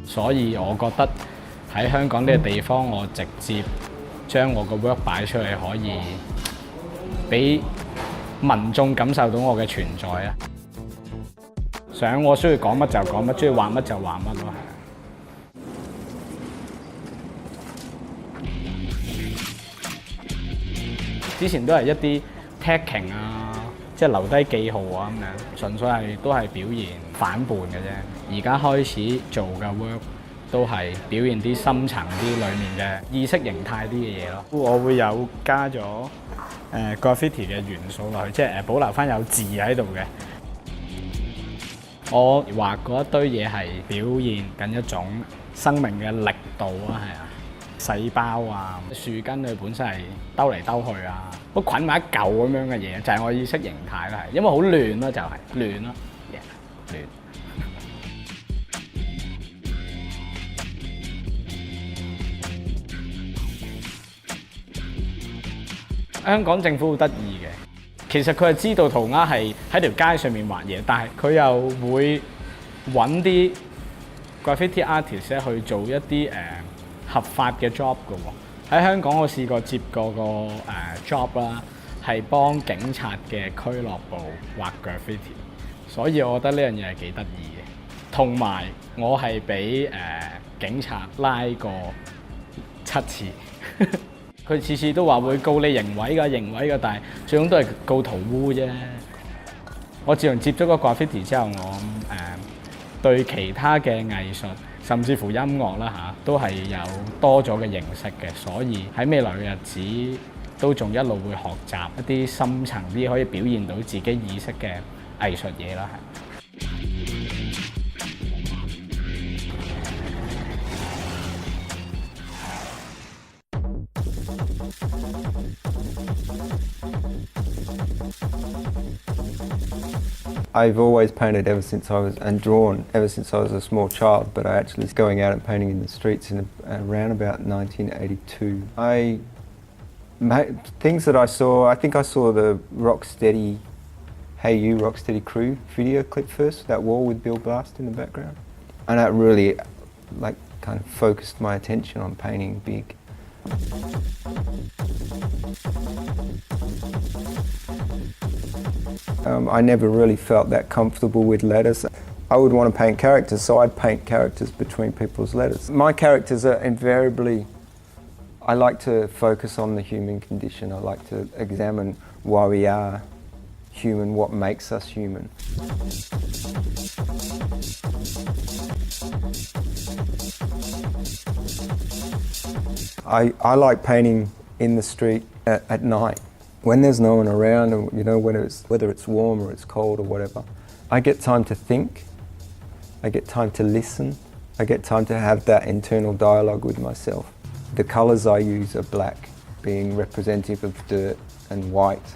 所以我覺得喺香港呢個地方，我直接將我個 work 擺出去，可以俾民眾感受到我嘅存在啊！想我需要講乜就講乜，中意畫乜就畫乜咯，係。之前都係一啲 tagging 啊，即係留低記號啊咁樣，純粹係都係表現反叛嘅啫。而家開始做嘅 work 都係表現啲深層啲裡面嘅意識形態啲嘅嘢咯。我會有加咗graffiti 嘅元素落去，即係保留翻有字喺度嘅。我畫嗰一堆嘢係表現緊一種生命嘅力度啊，係啊，細胞啊，樹根佢本身係兜嚟兜去啊，都捆埋一嚿咁樣嘅嘢，就係我意識形態啦，係因為好亂咯，就係亂咯，亂。香港政府好得意嘅，其實佢係知道塗鴉係喺條街上面畫嘢，但係佢又會揾啲 graffiti artist 去做一啲合法嘅 job 嘅喎。喺香港我試過接過個job 啦，係幫警察嘅俱樂部畫 graffiti，所以我覺得呢樣嘢係幾得意嘅。同埋我係俾警察拉過7次。佢次次都話會告你刑毀㗎，但係最終都係告塗污啫。我自從接咗個 graffiti 之後，我對其他嘅藝術，甚至乎音樂啦都係有多咗嘅認識嘅，所以喺未來嘅日子都仲一路會學習一啲深層啲可以表現到自己意識嘅藝術嘢啦，係。I've always painted ever since I was, and drawn ever since I was a small child, but I actually was going out and painting in the streets in around about 1982. Things that I saw, I think I saw the Rocksteady, Hey You Rocksteady Crew video clip first, that wall with Bill Blast in the background. And that really kind of focused my attention on painting big. I never really felt that comfortable with letters. I would want to paint characters, so I'd paint characters between people's letters. My characters are invariably, I like to focus on the human condition. I like to examine why we are human, what makes us human. I like painting in the street at night. When there's no one around, and whether it's warm or it's cold or whatever, I get time to think, I get time to listen, I get time to have that internal dialogue with myself. The colours I use are black, being representative of dirt, and white,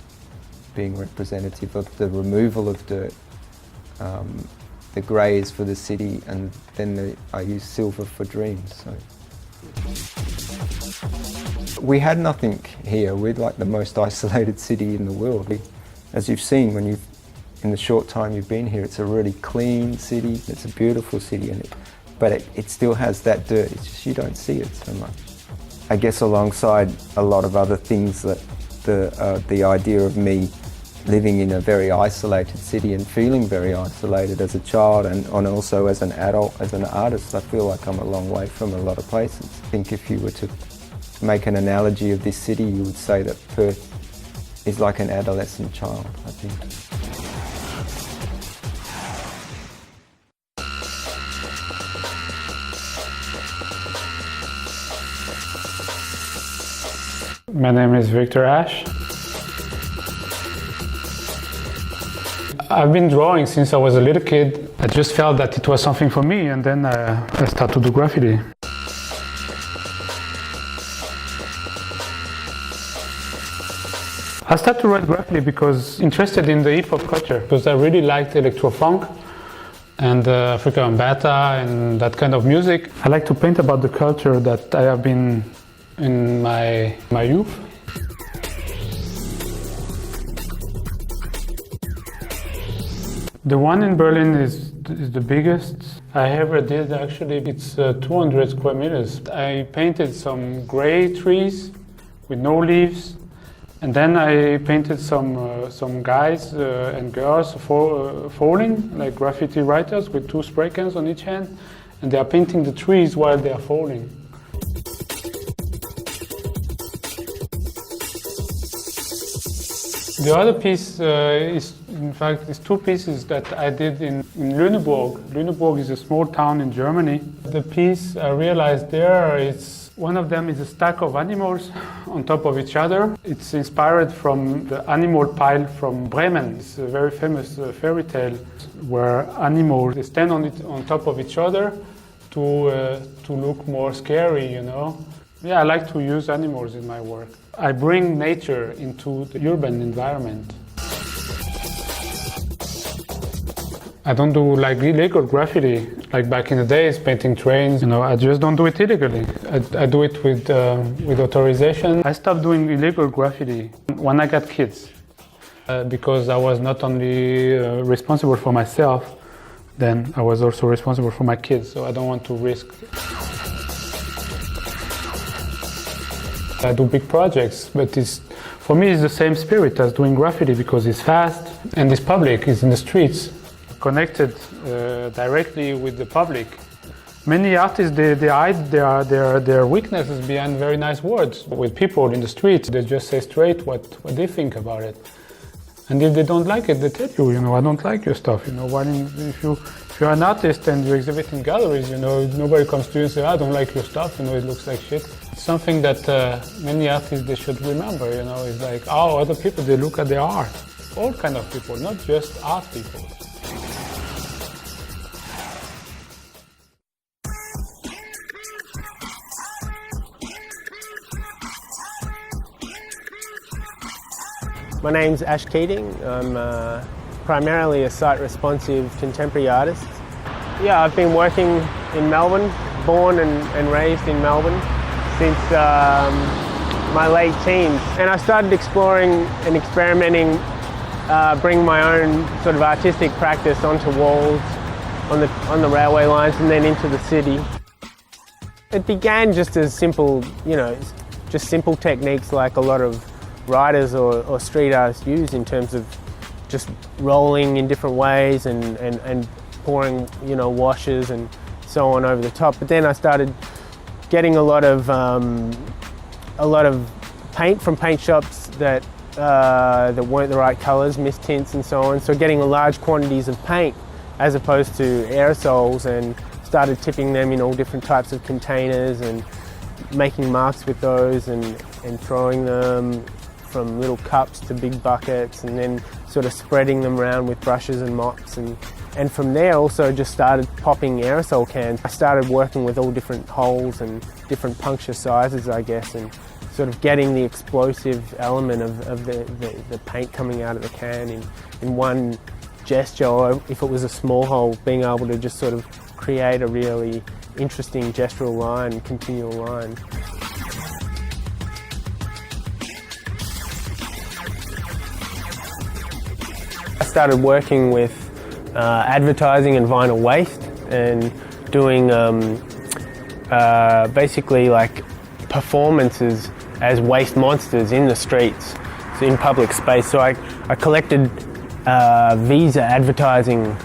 being representative of the removal of dirt. The grey is for the city, and then I use silver for dreams. So. We had nothing here. We're like the most isolated city in the world. As you've seen in the short time you've been here, it's a really clean city. It's a beautiful city, but it still has that dirt. It's just you don't see it so much. I guess alongside a lot of other things, that the idea of me living in a very isolated city and feeling very isolated as a child and also as an adult, as an artist, I feel like I'm a long way from a lot of places. I think if you were to make an analogy of this city, you would say that Perth is like an adolescent child, I think. My name is Victor Ash. I've been drawing since I was a little kid. I just felt that it was something for me, and then I started to do graffiti. I started to write graffiti because interested in the hip-hop culture, because I really liked electro-funk and Africa Bambaataa and that kind of music. I like to paint about the culture that I have been in my youth. The one in Berlin is the biggest I ever did, actually. It's 200 square meters. I painted some gray trees with no leaves. And then I painted some guys and girls falling, like graffiti writers with 2 spray cans on each hand, and they are painting the trees while they are falling. The other piece In fact, it's two pieces that I did in Lüneburg. Lüneburg is a small town in Germany. The piece I realized there, one of them is a stack of animals on top of each other. It's inspired from the animal pile from Bremen. It's a very famous fairy tale where animals they stand on top of each other to look more scary, you know. Yeah, I like to use animals in my work. I bring nature into the urban environment. I don't do like illegal graffiti, like back in the days, painting trains. You know, I just don't do it illegally. I do it with authorization. I stopped doing illegal graffiti when I got kids, because I was not only responsible for myself, then I was also responsible for my kids. So I don't want to risk. I do big projects, but for me it's the same spirit as doing graffiti because it's fast and it's public, it's in the streets. Connected directly with the public. Many artists they hide their weaknesses behind very nice words. With people in the street, they just say straight what they think about it. And if they don't like it, they tell you, you know, I don't like your stuff. You know, if you're an artist and you exhibit in galleries, you know, nobody comes to you and says, I don't like your stuff. You know, it looks like shit. It's something that many artists they should remember. You know, it's like how other people they look at their art. All kind of people, not just art people. My name's Ash Keating. I'm primarily a site-responsive contemporary artist. Yeah, I've been working in Melbourne, born and raised in Melbourne since my late teens. And I started exploring and experimenting, bringing my own sort of artistic practice onto walls, on the railway lines and then into the city. It began just as simple, you know, just simple techniques like a lot of writers or street artists use in terms of just rolling in different ways and pouring, you know, washes and so on over the top. But then I started getting a lot of paint from paint shops that weren't the right colours, mist tints and so on. So getting large quantities of paint as opposed to aerosols, and started tipping them in all different types of containers and making marks with those and throwing them from little cups to big buckets, and then sort of spreading them around with brushes and mops, and from there also just started popping aerosol cans. I started working with all different holes and different puncture sizes, I guess, and sort of getting the explosive element of the paint coming out of the can in one gesture, or if it was a small hole, being able to just sort of create a really interesting gestural line, continual line. I started working with advertising and vinyl waste and doing basically like performances as waste monsters in the streets, in public space. So I collected Visa advertising,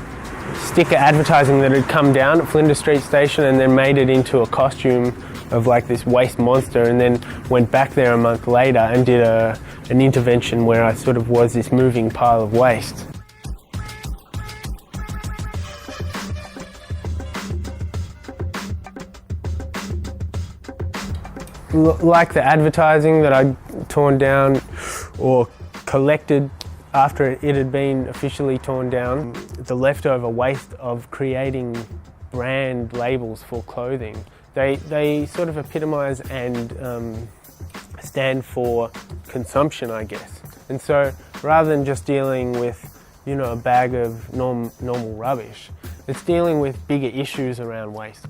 sticker advertising that had come down at Flinders Street Station and then made it into a costume of like this waste monster, and then went back there a month later and did an intervention where I sort of was this moving pile of waste. Like the advertising that I'd torn down or collected after it had been officially torn down, the leftover waste of creating brand labels for clothing. They sort of epitomise and stand for consumption, I guess. And so rather than just dealing with, you know, a bag of normal rubbish, it's dealing with bigger issues around waste.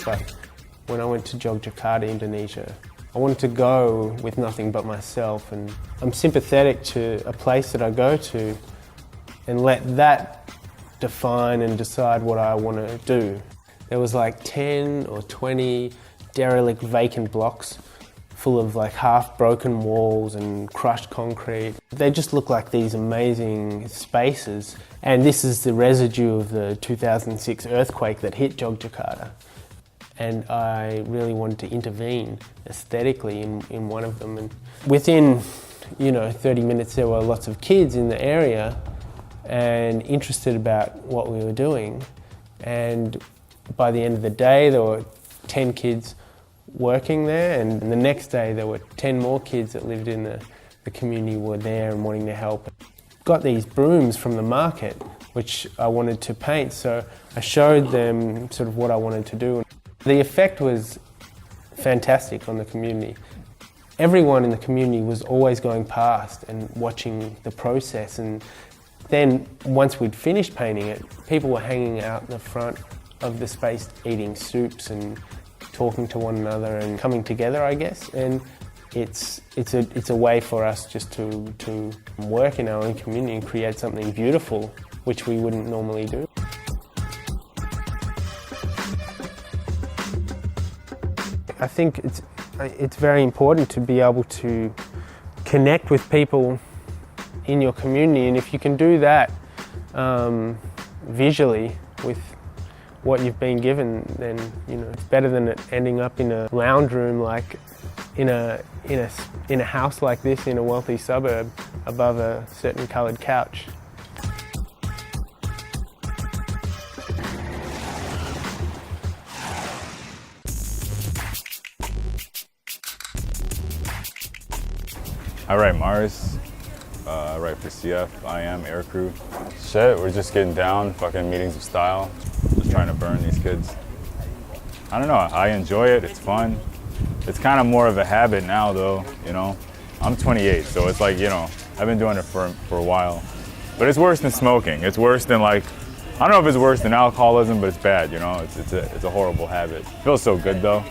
But when I went to Yogyakarta, Indonesia, I wanted to go with nothing but myself, and I'm sympathetic to a place that I go to and let that define and decide what I want to do. There was like 10 or 20 derelict vacant blocks full of like half broken walls and crushed concrete. They just look like these amazing spaces, and this is the residue of the 2006 earthquake that hit Yogyakarta. and I really wanted to intervene aesthetically in one of them. And within 30 minutes there were lots of kids in the area and interested about what we were doing, and by the end of the day there were 10 kids working there, and the next day there were 10 more kids that lived in the community were there and wanting to help. Got these brooms from the market which I wanted to paint, so I showed them sort of what I wanted to do. The effect was fantastic on the community. Everyone in the community was always going past and watching the process, and then once we'd finished painting it, people were hanging out in the front of the space eating soups and talking to one another and coming together, I guess. And it's a way for us just to work in our own community and create something beautiful, which we wouldn't normally do. I think it's very important to be able to connect with people in your community, and if you can do that visually with what you've been given, then it's better than it ending up in a lounge room, like in a house like this in a wealthy suburb above a certain coloured couch. I write Mars, I write for CF, I am Aircrew. Shit, we're just getting down, fucking meetings of style, just trying to burn these kids. I don't know, I enjoy it, it's fun. It's kind of more of a habit now though, I'm 28, so it's like, I've been doing it for a while. But it's worse than smoking. It's worse than I don't know if it's worse than alcoholism, but it's bad, it's a horrible habit. It feels so good though.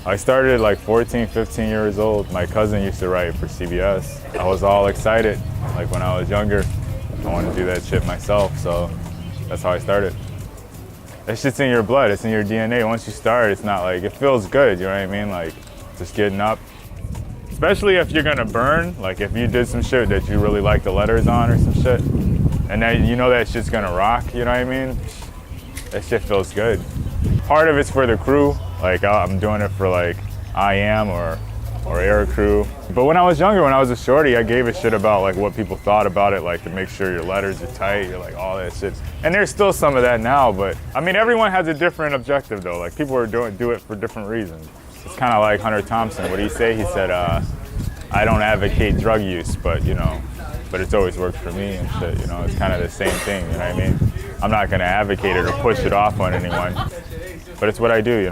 I started at 14, 15 years old. My cousin used to write for CBS. I was all excited, when I was younger. I wanted to do that shit myself, so that's how I started. That shit's in your blood, it's in your DNA. Once you start, it's not it feels good, you know what I mean? Just getting up. Especially if you're gonna burn, if you did some shit that you really like the letters on or some shit, and then that shit's gonna rock, you know what I mean? That shit feels good. Part of it's for the crew, I'm doing it for I Am or Air Crew. But when I was younger, when I was a shorty, I gave a shit about what people thought about it, to make sure your letters are tight, all that shit. And there's still some of that now, but I mean, everyone has a different objective though. People are do it for different reasons. It's kind of like Hunter Thompson. What did he say? He said, I don't advocate drug use, but but it's always worked for me and shit, It's kind of the same thing, you know what I mean? I'm not gonna advocate it or push it off on anyone, but it's what I do,